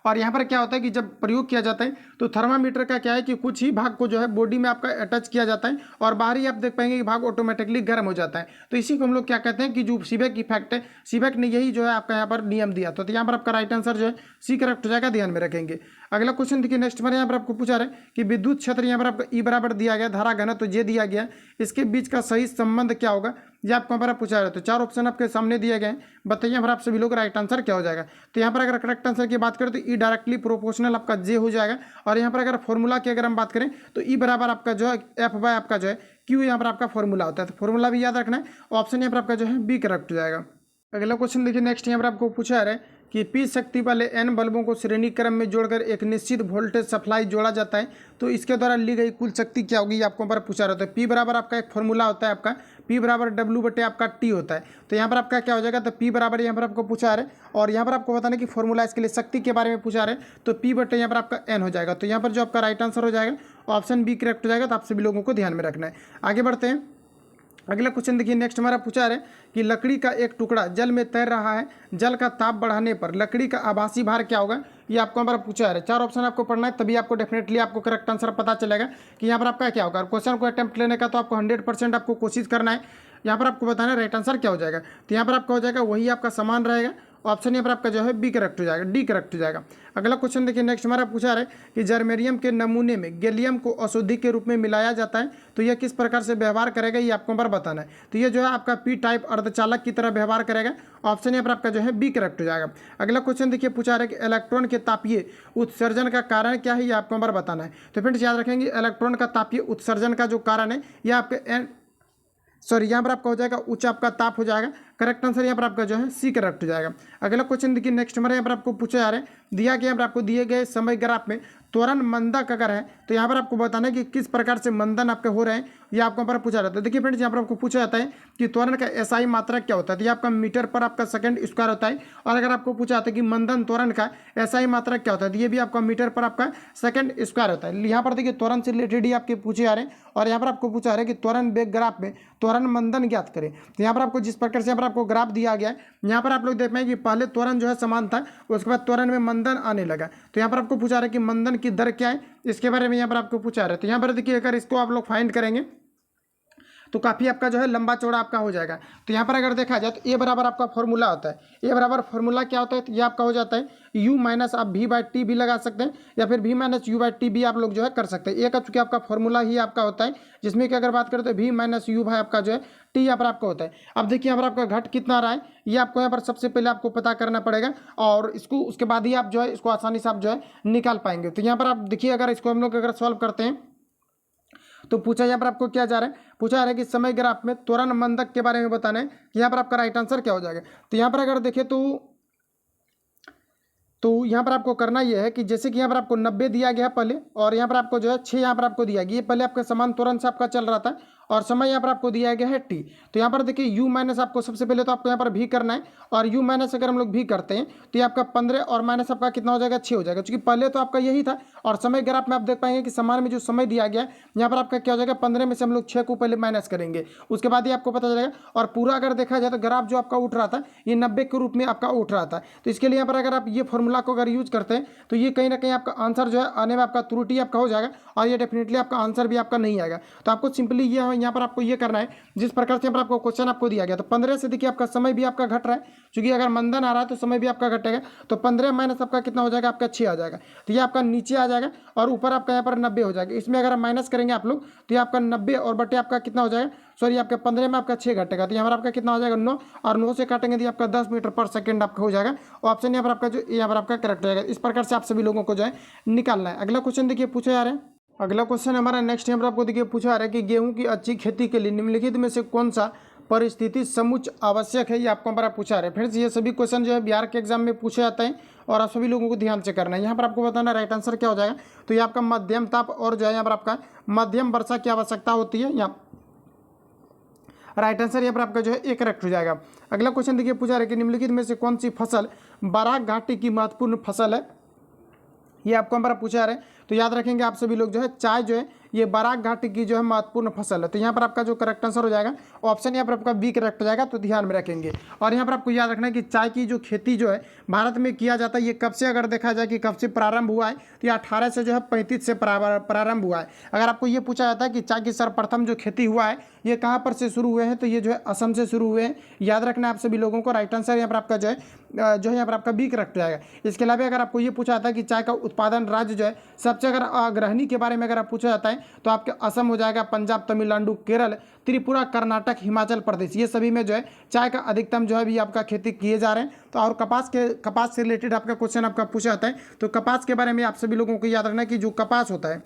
और यहाँ पर क्या होता है कि जब प्रयोग किया जाता है तो थर्मामीटर का क्या है कि कुछ ही भाग को जो है बॉडी में आपका अटैच किया जाता है, और बाहरी आप देख पाएंगे कि भाग ऑटोमेटिकली गर्म हो जाता है। तो इसी को हम लोग क्या कहते हैं कि जो सीबेक इफेक्ट है, सीबेक ने यही जो है आपका यहाँ पर नियम दिया। तो यहाँ पर आपका राइट आंसर जो है सी करेक्ट हो जाएगा, ध्यान में रखेंगे। अगला क्वेश्चन देखिए नेक्स्ट बार यहाँ पर आपको पूछा रहे कि विद्युत क्षेत्र यहाँ पर आपका ई बराबर दिया गया, धारा घनत्व जे दिया गया, इसके बीच का सही संबंध क्या होगा, ये आपको यहाँ पर पूछा रहे। तो 4 ऑप्शन आपके सामने दिए गए हैं, बताइए यहाँ पर आप सभी लोग राइट आंसर क्या हो जाएगा। तो यहाँ पर अगर करेक्ट आंसर की बात करें तो ई डायरेक्टली प्रोपोर्शनल आपका जे हो जाएगा। और यहाँ पर अगर फॉर्मूला की अगर हम बात करें तो ई बराबर आपका जो है एफ बाय आपका जो है क्यू यहाँ पर आपका फॉर्मूला होता है। तो फॉर्मूला भी याद रखना है। ऑप्शन यहाँ पर आपका जो है बी करेक्ट हो जाएगा। अगला क्वेश्चन देखिए नेक्स्ट यहाँ पर आपको पूछा है कि P शक्ति वाले N बल्बों को श्रेणी क्रम में जोड़कर एक निश्चित वोल्टेज सप्लाई जोड़ा जाता है तो इसके द्वारा ली गई कुल शक्ति क्या होगी, आपको पर पूछा रहता है। P बराबर आपका एक फॉर्मूला होता है, आपका P बराबर W बटे आपका T होता है। तो यहाँ पर आपका क्या हो जाएगा, तो P बराबर यहाँ पर आपको पूछा रहे और यहाँ पर आपको बताना कि फॉर्मूला इसके लिए शक्ति के बारे में पूछा रहे, तो P बटे यहाँ पर आपका N हो जाएगा। तो यहाँ पर जो आपका राइट आंसर हो जाएगा ऑप्शन बी करेक्ट हो जाएगा। तो आप सभी लोगों को ध्यान में रखना है। आगे बढ़ते हैं, अगला क्वेश्चन देखिए। नेक्स्ट हमारा पूछा है कि लकड़ी का एक टुकड़ा जल में तैर रहा है, जल का ताप बढ़ाने पर लकड़ी का आभासी भार क्या होगा, ये आपको हमारा पूछा है। 4 ऑप्शन आपको पढ़ना है, तभी आपको डेफिनेटली आपको करेक्ट आंसर पता चलेगा कि यहाँ पर आपका क्या होगा। क्वेश्चन को अटेम्प्ट लेने का तो आपको 100% आपको कोशिश करना है। यहाँ पर आपको बताना है राइट आंसर क्या हो जाएगा। तो यहाँ पर आपका हो जाएगा वही आपका समान रहेगा, ऑप्शन यहाँ पर आपका जो है बी करेक्ट हो जाएगा, डी करेक्ट हो जाएगा। अगला क्वेश्चन देखिए। नेक्स्ट हमारा पूछा है कि जर्मेनियम के नमूने में गैलियम को अशुद्धि के रूप में मिलाया जाता है तो यह किस प्रकार से व्यवहार करेगा, ये आपको पर बताना है। तो ये जो है आपका पी टाइप अर्धचालक की तरह व्यवहार करेगा, ऑप्शन यहाँ पर आपका जो है बी करेक्ट हो जाएगा। अगला क्वेश्चन देखिए। पूछा है कि इलेक्ट्रॉन के तापीय उत्सर्जन का कारण क्या है, ये आपको पर बताना है। तो फ्रेंड्स याद रखेंगे इलेक्ट्रॉन का तापीय उत्सर्जन का जो कारण है ये आपके यहाँ पर आपका हो जाएगा उच्च आपका ताप हो जाएगा। करेक्ट आंसर यहाँ पर आपका जो है सी करेक्ट हो जाएगा। अगला क्वेश्चन देखिए। नेक्स्ट हमारे यहाँ पर आपको पूछा जा रहा है, दिया गया यहाँ पर आपको दिए गए समय ग्राफ में त्वरण मंदक अगर है तो यहाँ पर आपको बताना है कि किस प्रकार से मंदन आपके हो रहे हैं, ये आपको पर पूछा जाता है। देखिए फ्रेंड्स यहाँ पर आपको पूछा जाता है कि त्वरण का एसआई मात्रक क्या होता है, तो ये आपका मीटर पर आपका सेकंड स्क्वायर होता है। और अगर आपको पूछा जाता है कि मंदन त्वरण का एसआई मात्रक क्या होता है, तो ये भी आपका मीटर पर आपका सेकंड स्क्वायर होता है। यहाँ पर देखिए त्वरण से रिलेटेड ही आपके पूछे जा रहे हैं और यहाँ पर आपको पूछा जा रहा है कि त्वरण वेग ग्राफ में त्वरण मंदन ज्ञात करें। तो यहाँ पर आपको जिस प्रकार से यहाँ पर आपको ग्राफ दिया गया है, यहाँ पर आप लोग देख पाएंगे कि पहले त्वरण जो है समान था, उसके बाद त्वरण में मंदन आने लगा। तो यहाँ पर आपको पूछा रहा है कि मंदन की दर क्या है, इसके बारे में यहाँ पर आपको पूछा रहा है। तो यहाँ पर देखिए अगर इसको आप लोग फाइंड करेंगे तो काफ़ी आपका जो है लंबा चौड़ा आपका हो जाएगा। तो यहाँ पर अगर देखा जाए तो ए बराबर आपका फॉर्मूला होता है। ए बराबर फॉर्मूला क्या होता है, तो ये आपका हो जाता है यू माइनस आप वी बाई टी भी लगा सकते हैं या फिर V minus U by T भी आप लोग जो है कर सकते हैं। ए का चूंकि आपका फॉर्मूला ही आपका होता है, जिसमें कि अगर बात करें तो वी माइनस यू भाई आपका जो है टी यहाँ पर आपका होता है। अब देखिए यहाँ पर आपका घट कितना रहा है, ये आपको यहाँ पर सबसे पहले आपको पता करना पड़ेगा और इसको उसके बाद ही आप जो है इसको आसानी से आप जो है निकाल पाएंगे। तो यहाँ पर आप देखिए अगर इसको हम लोग अगर सॉल्व करते हैं तो पूछा यहाँ पर आपको क्या जा रहा है, पूछा जा रहा है कि समय ग्राफ में त्वरण मंदक के बारे में बताना है कि यहाँ पर आपका राइट आंसर क्या हो जाएगा। तो यहाँ पर अगर देखें तो यहाँ पर आपको करना यह है कि जैसे कि यहाँ पर आपको 90 दिया गया है पहले और यहाँ पर आपको जो है 6 यहाँ पर आपको दिया गया, ये पहले आपका समान त्वरण से आपका चल रहा था और समय यहाँ पर आपको दिया गया है टी। तो यहाँ पर देखिए यू माइनस आपको सबसे पहले तो आपको यहाँ पर भी करना है और यू माइनस अगर हम लोग भी करते हैं तो ये आपका 15 और माइनस आपका कितना हो जाएगा 6 हो जाएगा, क्योंकि पहले तो आपका यही था और समय ग्राफ में आप देख पाएंगे कि समान में जो समय दिया गया है यहाँ पर आपका क्या हो जाएगा 15 में से हम लोग 6 को पहले माइनस करेंगे, उसके बाद ही आपको पता चलेगा। और पूरा अगर देखा जाए तो ग्राफ जो आपका उठ रहा था ये 90 के रूप में आपका उठ रहा था। तो इसके लिए यहाँ पर अगर आप ये फॉर्मूला को अगर यूज करते हैं तो ये कहीं ना कहीं आपका आंसर जो है आने में आपका त्रुटि आपका हो जाएगा और ये डेफिनेटली आपका आंसर भी आपका नहीं आएगा। तो आपको सिंपली ये यहाँ पर आपको ये करना है जिस प्रकार से यहाँ पर आपको क्वेश्चन आपको दिया गया। तो 15 से देखिए आपका समय भी आपका घट रहा है, क्योंकि अगर मंदन आ रहा है तो समय भी आपका घटेगा। तो 15 माइनस आपका कितना हो जाएगा, आपका 6 आ जाएगा। तो ये आपका नीचे आ जाएगा और ऊपर आपका यहाँ पर 90 हो जाएगा। इसमें अगर माइनस करेंगे आप लोग तो ये आपका 90 और बटे आपका कितना हो जाएगा, सॉरी आपका 15 में आपका 6 घटेगा। तो यहाँ पर आपका कितना हो जाएगा 9 और 9 से काटेंगे तो आपका 10 मीटर पर सेकंड आपका हो जाएगा। ऑप्शन यहाँ पर आपका जो यहाँ पर आपका करेक्ट हो जाएगा। इस प्रकार से आप सभी लोगों को जो है निकालना है। अगला क्वेश्चन देखिए पूछे जा रहे हैं। अगला क्वेश्चन हमारा नेक्स्ट यहाँ पर आपको देखिए पूछा जा रहा है कि गेहूं की अच्छी खेती के लिए निम्नलिखित में से कौन सा परिस्थिति समुच्च आवश्यक है, ये आपको हमारा पूछा रहा है। फ्रेंड्स ये सभी क्वेश्चन जो है बिहार के एग्जाम में पूछे जाते हैं और आप सभी लोगों को ध्यान से करना है। यहाँ पर आपको बताना राइट आंसर क्या हो जाएगा। तो ये आपका मध्यम ताप और जो है यहाँ पर आपका मध्यम वर्षा की आवश्यकता होती है। यहाँ राइट आंसर यहाँ पर आपका जो है एक करेक्ट हो जाएगा। अगला क्वेश्चन देखिए पूछा रहा है कि निम्नलिखित में से कौन सी फसल बराक घाटी की महत्वपूर्ण फसल है, ये आपको हमारा पूछा रहे। तो याद रखेंगे आप सभी लोग जो है चाय जो है ये बराक घाटी की जो है महत्वपूर्ण फसल है। तो यहाँ पर आपका जो करेक्ट आंसर हो जाएगा ऑप्शन यहाँ पर आपका बी करेक्ट हो जाएगा। तो ध्यान में रखेंगे और यहाँ पर आपको याद रखना है कि चाय की जो खेती जो है भारत में किया जाता है, ये कब से अगर देखा जाए कि कब से प्रारंभ हुआ है तो ये 18 से जो है 35 से प्रारंभ हुआ है। अगर आपको ये पूछा जाता है कि चाय की सर्वप्रथम जो खेती हुआ है ये कहाँ पर से शुरू हुए हैं, तो ये जो है असम से शुरू हुए हैं। याद रखना है आप सभी लोगों को। राइट आंसर यहाँ पर आपका जो है यहाँ पर आपका बी करेक्ट हो जाएगा। इसके अलावा अगर आपको ये पूछा जाता है कि चाय का उत्पादन राज्य जो है सबसे अगर अग्रणी के बारे में अगर आप पूछा जाता है तो आपके असम हो जाएगा, पंजाब, तमिलनाडु, केरल, त्रिपुरा, कर्नाटक, हिमाचल प्रदेश, ये सभी में जो है चाय का अधिकतम जो है भी आपका खेती किए जा रहे हैं। तो और कपास से रिलेटेड आपका क्वेश्चन आपका पूछा जाता है। तो कपास के बारे में आप सभी लोगों को याद रखना है कि जो कपास होता है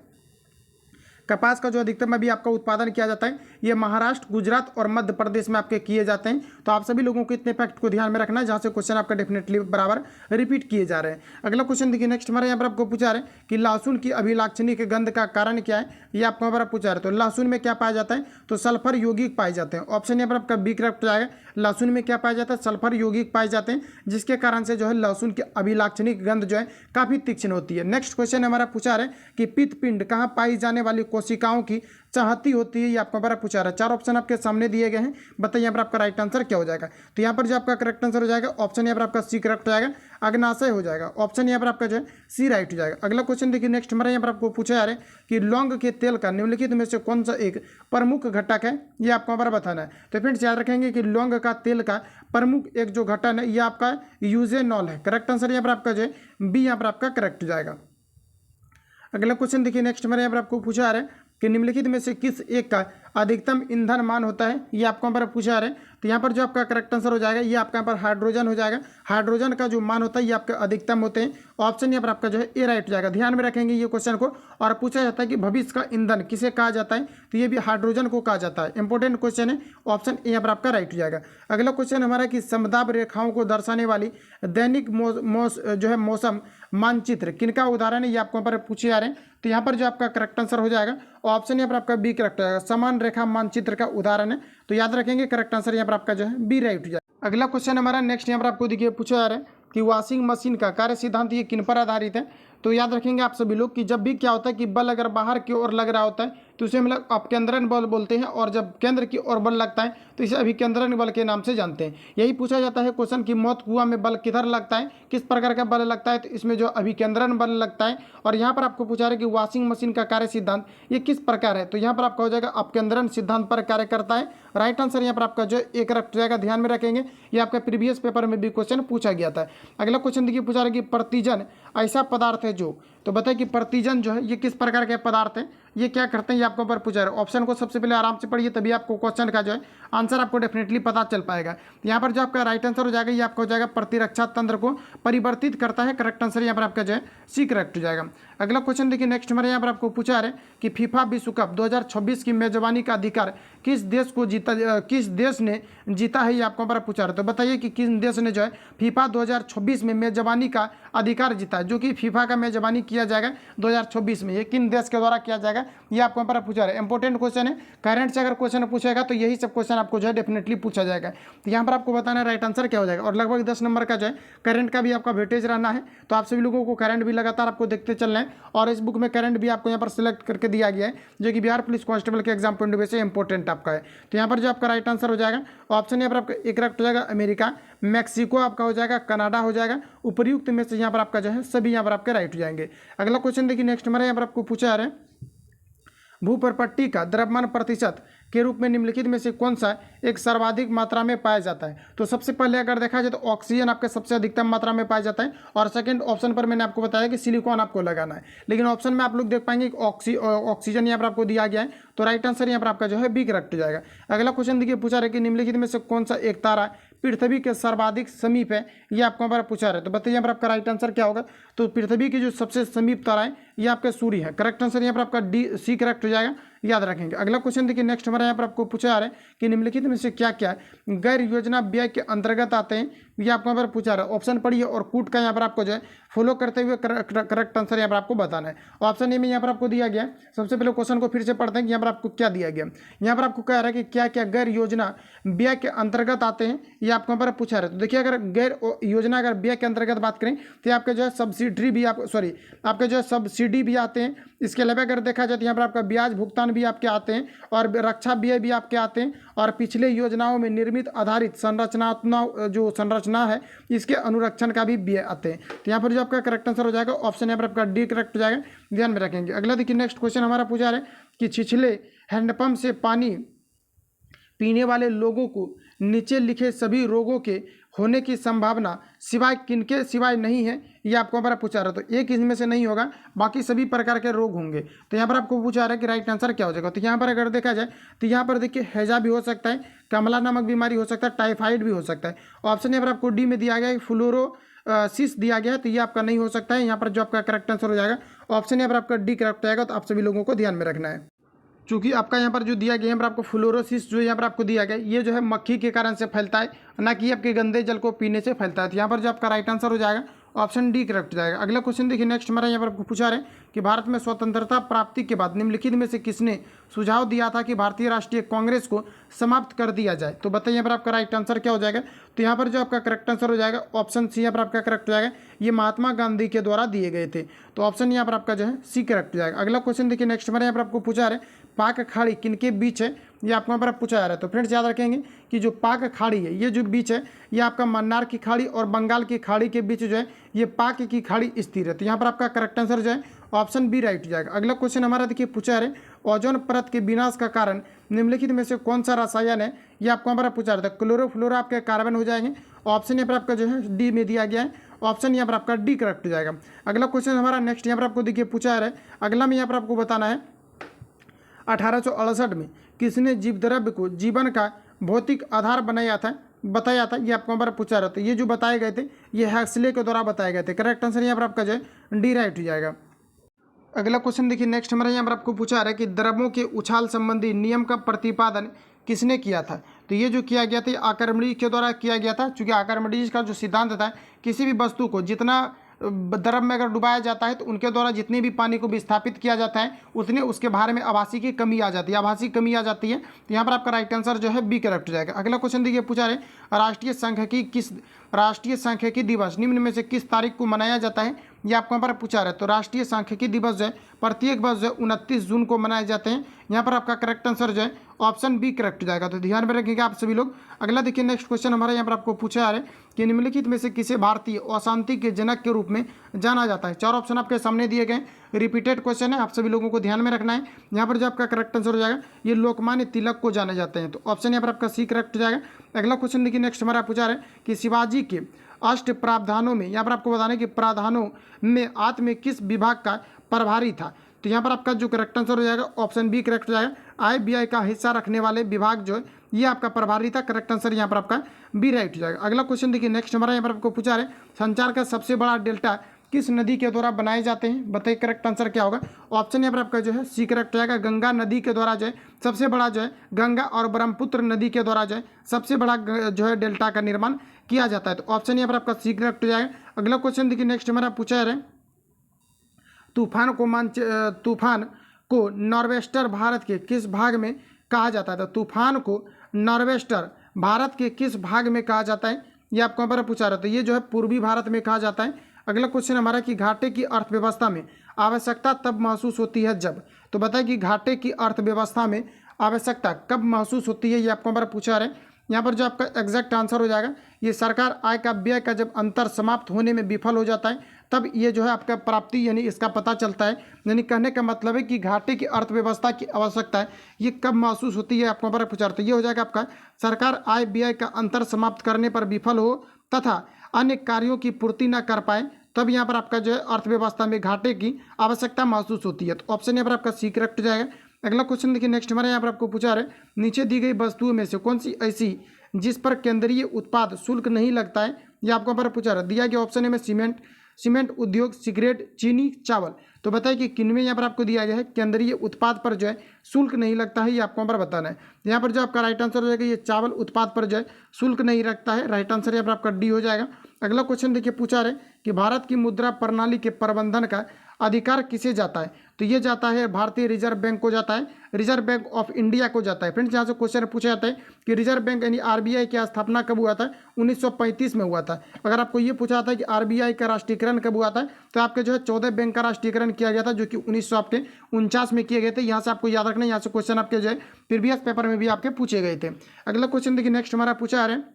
कपास का जो अधिकतम अभी आपका उत्पादन किया जाता है ये महाराष्ट्र, गुजरात और मध्य प्रदेश में आपके किए जाते हैं। तो आप सभी लोगों को इतने फैक्ट को ध्यान में रखना है जहाँ से क्वेश्चन आपका डेफिनेटली बराबर रिपीट किए जा रहे हैं। अगला क्वेश्चन देखिए नेक्स्ट हमारे यहाँ पर आपको पूछा रहे हैं कि लहसुन की अभिलाक्षणिक गंध का कारण क्या है, ये आपको यहाँ पर पूछा रहे। तो लहसुन में क्या पाया जाता है, तो सल्फर यौगिक पाए जाते हैं। ऑप्शन यहाँ पर आपका बी करेक्ट हो जाएगा। लहसुन में क्या पाया जाता है, सल्फर यौगिक पाए जाते हैं, जिसके कारण से जो है लहसुन की अभिलाक्षणिक गंध जो है काफी तीक्ष्ण होती है। नेक्स्ट क्वेश्चन हमारा पूछा रहे कि पित्तपिंड कहाँ पाई जाने वाली कोशिकाओं की चाहती होती है, ये आपको हमारा पूछा रहा है। 4 ऑप्शन आपके सामने दिए गए हैं, बताइए यहाँ पर आपका राइट आंसर क्या हो जाएगा। तो यहाँ पर जो आपका करेक्ट आंसर हो जाएगा ऑप्शन यहाँ पर आपका सी करेक्ट हो जाएगा, अग्नाशय हो जाएगा। ऑप्शन यहाँ पर आपका जो है सी राइट हो जाएगा। अगला क्वेश्चन देखिए नेक्स्ट हमारे यहाँ पर आपको पूछा जा रहा है कि लौंग के तेल का निम्नलिखित में से कौन सा एक प्रमुख घटक है, ये आपको हमारा बताना है। तो फ्रेंड्स याद रखेंगे कि लौंग का तेल का प्रमुख एक जो घटक है ये आपका यूजेनॉल है। करेक्ट आंसर यहाँ पर आपका जो है बी यहाँ पर आपका करेक्ट हो जाएगा। अगला क्वेश्चन देखिए नेक्स्ट हमारे यहाँ पर आपको पूछा रहा है कि निम्नलिखित में से किस एक का अधिकतम ईंधन मान होता है, ये आपको यहाँ पर पूछा रहे हैं। तो यहाँ पर जो आपका करेक्ट आंसर हो जाएगा ये आपका यहाँ पर हाइड्रोजन हो जाएगा। हाइड्रोजन का जो मान होता है ये आपके अधिकतम होते हैं। ऑप्शन यहाँ पर आपका जो है ए राइट हो जाएगा। ध्यान में रखेंगे ये क्वेश्चन को। और पूछा जाता है कि भविष्य का ईंधन किसे कहा जाता है, तो ये भी हाइड्रोजन को कहा जाता है। इंपॉर्टेंट क्वेश्चन है, ऑप्शन ए यहाँ पर आपका राइट हो जाएगा। अगला क्वेश्चन हमारा कि समदाब रेखाओं को दर्शाने वाली दैनिक जो है मौसम मानचित्र किनका उदाहरण है, ये आपको यहाँ पर पूछे जा रहे हैं। तो यहाँ पर जो आपका करेक्ट आंसर हो जाएगा ऑप्शन यहाँ पर आपका बी करेक्ट हो जाएगा। समान रेखा मानचित्र का उदाहरण है। तो याद रखेंगे करेक्ट आंसर यहाँ पर आपका जो है बी राइट हो जाएगा। अगला क्वेश्चन हमारा नेक्स्ट यहाँ पर आपको देखिए पूछा जा रहा है कि वॉशिंग मशीन का कार्य सिद्धांत ये किन पर आधारित है। तो याद रखेंगे आप सभी लोग कि जब भी क्या होता है कि बल अगर बाहर की ओर लग रहा होता है तो उसे हम लोग अपकेंद्रन बल बोलते हैं, और जब केंद्र की ओर बल लगता है तो इसे अभिकेंद्रन बल के नाम से जानते हैं। यही पूछा जाता है क्वेश्चन कि मौत कुआं में बल किधर लगता है, किस प्रकार का बल लगता है, तो इसमें जो अभिकेंद्रन बल लगता है। और यहाँ पर आपको पूछा रहा है कि वॉशिंग मशीन का कार्य सिद्धांत ये किस प्रकार है, तो यहाँ पर आपका हो जाएगा अपकेंद्रन सिद्धांत पर कार्य करता है। राइट आंसर यहाँ पर आपका जो एक करेक्ट हो जाएगा। ध्यान में रखेंगे ये आपका प्रीवियस पेपर में भी क्वेश्चन पूछा गया था। अगला क्वेश्चन देखिए पूछा रहा है कि प्रतिजन ऐसा पदार्थ है जो, तो बताइए कि प्रतिजन जो है ये किस प्रकार के पदार्थ है, ये क्या करते हैं, ये आपको ऊपर पूछा है। ऑप्शन को सबसे पहले आराम से पढ़िए तभी आपको क्वेश्चन का जो है आंसर आपको डेफिनेटली पता चल पाएगा। यहाँ पर जो आपका राइट आंसर हो जाएगा ये आपका हो जाएगा प्रतिरक्षा तंत्र को परिवर्तित करता है। करेक्ट आंसर यहाँ पर आपका जो है सी करेक्ट हो जाएगा। अगला क्वेश्चन देखिए नेक्स्ट हमारे यहाँ पर आपको पूछा है कि फीफा विश्व कप 2026 की मेजबानी का अधिकार किस देश ने जीता है, ये आपको पर पूछा रहा है। तो बताइए कि किस देश ने जो है फीफा 2026 में मेजबानी का अधिकार जीता है, जो कि फीफा का मेजबानी किया जाएगा 2026 में, ये किन देश के द्वारा किया जाएगा, ये आपको पर पूछा रहा है। इंपॉर्टेंट क्वेश्चन है, करंट से अगर क्वेश्चन पूछेगा तो यही सब क्वेश्चन आपको जो है डेफिनेटली पूछा जाएगा। तो यहाँ पर आपको बताना है राइट आंसर क्या हो जाएगा। और लगभग 10 नंबर का जो है करंट का भी आपका वेटेज रहना है। तो आप सभी लोगों को करंट भी लगातार आपको देखते चलना है। और इस बुक में करंट भी आपको यहाँ पर सिलेक्ट करके दिया गया है, जो कि बिहार पुलिस कांस्टेबल के एग्जाम पॉइंट ऑफ व्यू से इंपॉर्टेंट आपका है। तो यहाँ पर जो आपका राइट आंसर हो जाएगा ऑप्शन यहाँ पर आपका एक करेक्ट हो जाएगा अमेरिका, मैक्सिको आपका हो जाएगा, कनाडा हो जाएगा। उपयुक्त में से यहाँ पर आपका जो है सभी यहाँ पर आपके राइट हो जाएंगे। अगला क्वेश्चन देखिए नेक्स्ट हमारे यहाँ पर आपको पूछा जा रहा है भूप्रपट्टी का द्रव्यमान प्रतिशत के रूप में निम्नलिखित में से कौन सा एक सर्वाधिक मात्रा में पाया जाता है। तो सबसे पहले अगर देखा जाए तो ऑक्सीजन आपके सबसे अधिकतम मात्रा में पाया जाता है। और सेकंड ऑप्शन पर मैंने आपको बताया कि सिलिकॉन आपको लगाना है, लेकिन ऑप्शन में आप लोग देख पाएंगे कि ऑक्सीजन यहाँ पर आपको दिया गया है। तो राइट आंसर यहाँ पर आपका जो है बी करेक्ट हो जाएगा। अगला क्वेश्चन देखिए पूछा रहा है कि निम्नलिखित में से कौन सा एक तारा पृथ्वी के सर्वाधिक समीप है, ये आपको हमारा पूछा रहा है। तो बताइए यहाँ पर आपका राइट आंसर क्या होगा। तो पृथ्वी की जो सबसे समीप तारा है ये आपका सूर्य है। करेक्ट आंसर यहाँ पर आपका डी सी करेक्ट हो जाएगा, याद रखेंगे। अगला क्वेश्चन देखिए नेक्स्ट हमारे यहाँ पर आपको पूछा जा रहा है कि निम्नलिखित में से क्या क्या गैर योजना व्यय के अंतर्गत आते हैं, ये आपको यहाँ पर पूछा रहा है। ऑप्शन पढ़िए और कूट का यहाँ पर आपको जो है फॉलो करते हुए करेक्ट आंसर यहाँ पर आपको बताना है। ऑप्शन ए में यहाँ पर आपको दिया गया। सबसे पहले क्वेश्चन को फिर से पढ़ते हैं कि यहाँ पर आपको क्या दिया गया। यहाँ पर आपको कह रहा है कि क्या क्या गैर योजना व्यय के अंतर्गत आते हैं, ये आपको यहाँ पर पूछा रहा है। तो देखिए अगर गैर योजना अगर व्यय के अंतर्गत बात करें तो आपके जो है सब्सिडी भी आपके जो है सब्सिडी भी आते हैं। इसके अलावा अगर देखा जाए तो यहाँ पर आपका ब्याज भुगतान भी आपके आते हैं, और रक्षा व्यय भी आपके आते हैं, और पिछले योजनाओं में निर्मित आधारित संरचनात्मक जो संरचना है इसके अनुरक्षण का भी व्यय आते हैं। तो यहाँ पर जो आपका करेक्ट आंसर हो जाएगा ऑप्शन यहाँ पर आपका डी करेक्ट हो जाएगा, ध्यान में रखेंगे। अगला देखिए नेक्स्ट क्वेश्चन हमारा पूछा रहा है कि छिछले हैंडपंप से पानी पीने वाले लोगों को नीचे लिखे सभी रोगों के होने की संभावना सिवाय किनके सिवाय नहीं है, ये आपको हमारा पूछा रहा है। तो एक इनमें से नहीं होगा, बाकी सभी प्रकार के रोग होंगे। तो यहाँ पर आपको पूछा रहा है कि राइट आंसर क्या हो जाएगा। तो यहाँ पर अगर देखा जाए तो यहाँ पर देखिए हैजा भी हो सकता है, कमला नामक बीमारी हो सकता है, टाइफाइड भी हो सकता है। ऑप्शन यहाँ पर आपको डी में दिया गया है, फ्लोरोसिस दिया गया है, तो ये आपका नहीं हो सकता है। यहाँ पर जो आपका करेक्ट आंसर हो जाएगा ऑप्शन यहाँ पर आपका डी करेक्ट हो जाएगा। तो आप सभी लोगों को ध्यान में रखना है। चूंकि आपका यहाँ पर जो दिया गया है, यहाँ पर आपको फ्लोरोसिस जो यहाँ पर आपको दिया गया है, ये जो है मक्खी के कारण से फैलता है, ना कि आपके गंदे जल को पीने से फैलता है। तो यहाँ पर जो आपका राइट आंसर हो जाएगा ऑप्शन डी करेक्ट हो जाएगा। अगला क्वेश्चन देखिए नेक्स्ट हमारा यहाँ पर आपको पूछा रहे कि भारत में स्वतंत्रता प्राप्ति के बाद निम्नलिखित में से किसने सुझाव दिया था कि भारतीय राष्ट्रीय कांग्रेस को समाप्त कर दिया जाए। तो बताइए यहाँ पर आपका राइट आंसर क्या हो जाएगा। तो यहाँ पर जो आपका करेक्ट आंसर हो जाएगा ऑप्शन सी यहाँ पर आपका करेक्ट हो जाएगा। ये महात्मा गांधी के द्वारा दिए गए थे। तो ऑप्शन यहाँ पर आपका जो है सी करेक्ट हो जाएगा। अगला क्वेश्चन देखिए नेक्स्ट हमारे यहाँ पर आपको पूछा रहे पाक खाड़ी किनके बीच है, ये आपको यहाँ पर पूछा जा रहा है। तो फ्रेंड्स याद रखेंगे कि जो पाक खाड़ी है, ये जो बीच है, ये आपका मन्नार की खाड़ी और बंगाल की खाड़ी के बीच जो है ये पाक की खाड़ी स्थिर है। तो यहाँ पर आपका करेक्ट आंसर जो है ऑप्शन बी राइट हो जाएगा। अगला क्वेश्चन हमारा देखिए पूछा रहे ओजोन परत के विनाश का कारण निम्नलिखित में से कौन सा रसायन है, ये आपको हमारा पूछा रहा था। क्लोरोफ्लोरो आपके कार्बन हो जाएंगे। ऑप्शन यहाँ पर आपका जो है डी में दिया गया है। ऑप्शन यहाँ पर आपका डी करेक्ट हो जाएगा। अगला क्वेश्चन हमारा नेक्स्ट यहाँ पर आपको देखिए पूछा रहा है। अगला में यहाँ पर आपको बताना है 1868 में किसने जीव द्रव्य को जीवन का भौतिक आधार बताया था, ये आपको हमारा पूछा रहा था। ये जो बताए गए थे ये हैक्सले के द्वारा बताए गए थे। करेक्ट आंसर यहाँ पर आपका जो है डी राइट हो जाएगा। अगला क्वेश्चन देखिए नेक्स्ट हमारा यहाँ पर आपको पूछा रहा है कि द्रव्यों के उछाल संबंधी नियम का प्रतिपादन किसने किया था। तो ये जो किया गया था आर्किमिडीज के द्वारा किया गया था। चूँकि आर्किमिडीज का जो सिद्धांत था किसी भी वस्तु को जितना द्रव में अगर डुबाया जाता है तो उनके द्वारा जितने भी पानी को विस्थापित किया जाता है उतने उसके भार में आभासी की कमी आ जाती है, आभासी कमी आ जाती है। तो यहाँ पर आपका राइट आंसर जो है बी करेक्ट हो जाएगा। अगला क्वेश्चन देखिए पूछा रहे राष्ट्रीय सांख्यिकी दिवस निम्न में से किस तारीख को मनाया जाता है, ये आपको यहाँ पर पूछा रहा है। तो राष्ट्रीय सांख्यिकी दिवस जो है प्रत्येक वर्ष जो है 29 जून को मनाए जाते हैं। यहाँ पर आपका करेक्ट आंसर जो है ऑप्शन बी करेक्ट हो जाएगा। तो ध्यान में रखिएगा आप सभी लोग। अगला देखिए नेक्स्ट क्वेश्चन हमारा यहाँ पर आपको पूछा जा रहा है कि निम्नलिखित में से किसे भारतीय अशांति के जनक के रूप में जाना जाता है। 4 ऑप्शन आपके सामने दिए गए, रिपीटेड क्वेश्चन है, आप सभी लोगों को ध्यान में रखना है। यहाँ पर जो आपका करेक्ट आंसर हो जाएगा ये लोकमान्य तिलक को जाने जाते हैं। तो ऑप्शन यहाँ पर आपका सी करेक्ट हो जाएगा। अगला क्वेश्चन देखिए नेक्स्ट हमारा पूछा रहा है कि शिवाजी के अष्ट प्रावधानों में, यहाँ पर आपको बताना है कि प्रावधानों में आत्म में किस विभाग का प्रभारी था। तो यहाँ पर आपका जो करेक्ट आंसर हो जाएगा ऑप्शन बी करेक्ट हो जाएगा। IBI का हिस्सा रखने वाले विभाग जो है ये आपका प्रभारी था। करेक्ट आंसर यहाँ पर आपका बी राइट हो जाएगा। अगला क्वेश्चन देखिए नेक्स्ट हमारा यहाँ पर आपको पूछा रहे संचार का सबसे बड़ा डेल्टा किस नदी के द्वारा बनाए जाते हैं, बताइए करेक्ट आंसर क्या होगा। ऑप्शन यहाँ पर आपका जो है सी करेक्ट हो जाएगा। गंगा नदी के द्वारा जो है सबसे बड़ा जो है गंगा और ब्रह्मपुत्र नदी के द्वारा जो है सबसे बड़ा जो है डेल्टा का निर्माण किया जाता है। तो ऑप्शन यहाँ पर आपका सी करेक्ट हो जाएगा। अगला क्वेश्चन देखिए नेक्स्ट हमारा पूछा रहे तूफान को नॉर्वेस्टर भारत के किस भाग में कहा जाता है। तो तूफान को नॉर्वेस्टर भारत के किस भाग में कहा जाता है, ये आपको यहाँ पर पूछा रहा था। ये जो है पूर्वी भारत में कहा जाता है। अगला क्वेश्चन हमारा कि घाटे की अर्थव्यवस्था में आवश्यकता तब महसूस होती है जब, तो बताएं कि घाटे की अर्थव्यवस्था में आवश्यकता कब महसूस होती है, ये आपको हमारा पूछा रहे। यहाँ पर जो आपका एग्जैक्ट आंसर हो जाएगा ये सरकार आय का व्यय का जब अंतर समाप्त होने में विफल हो जाता है तब ये जो है आपका प्राप्ति यानी इसका पता चलता है। यानी कहने का मतलब है कि घाटे की अर्थव्यवस्था की आवश्यकता है ये कब महसूस होती है, आपको हमारा पूछा रहा था। ये हो जाएगा आपका सरकार आय व्यय का अंतर समाप्त करने पर विफल हो तथा अन्य कार्यों की पूर्ति न कर पाए तब यहाँ पर आपका जो है अर्थव्यवस्था में घाटे की आवश्यकता महसूस होती है। तो ऑप्शन यहाँ पर आपका सी करेक्ट हो जाएगा। अगला क्वेश्चन देखिए नेक्स्ट हमारे यहाँ पर आपको पूछा रहे नीचे दी गई वस्तुओं में से कौन सी ऐसी जिस पर केंद्रीय उत्पाद शुल्क नहीं लगता है, ये आपको यहाँ पर पूछा रहा दिया गया ऑप्शन है में सीमेंट उद्योग, सिगरेट, चीनी, चावल। तो बताइए कि किनमें यहाँ पर आपको दिया गया है केंद्रीय उत्पाद पर जो है शुल्क नहीं लगता है, ये आपको यहाँ पर बताना है। यहाँ पर जो आपका राइट आंसर हो जाएगा ये चावल उत्पाद पर जो है शुल्क नहीं रखता है। राइट आंसर यहाँ पर आपका डी हो जाएगा। अगला क्वेश्चन देखिए पूछा रहे कि भारत की मुद्रा प्रणाली के प्रबंधन का अधिकार किसे जाता है, तो ये जाता है भारतीय रिजर्व बैंक को जाता है, रिजर्व बैंक ऑफ इंडिया को जाता है। फ्रेंड्स यहाँ से क्वेश्चन पूछा जाता है कि रिजर्व बैंक यानी RBI की स्थापना कब हुआ था, 1935 में हुआ था। अगर आपको ये पूछा था कि RBI का राष्ट्रीयकरण कब हुआ था तो आपके जो है 14 बैंक का राष्ट्रीयकरण किया गया था जो कि 1949 में किए गए थे। यहाँ से आपको याद रखना है, यहाँ से क्वेश्चन आपके जो है प्रीवियस पेपर में भी आपके पूछे गए थे। अगला क्वेश्चन देखिए नेक्स्ट हमारा पूछा आ रहा है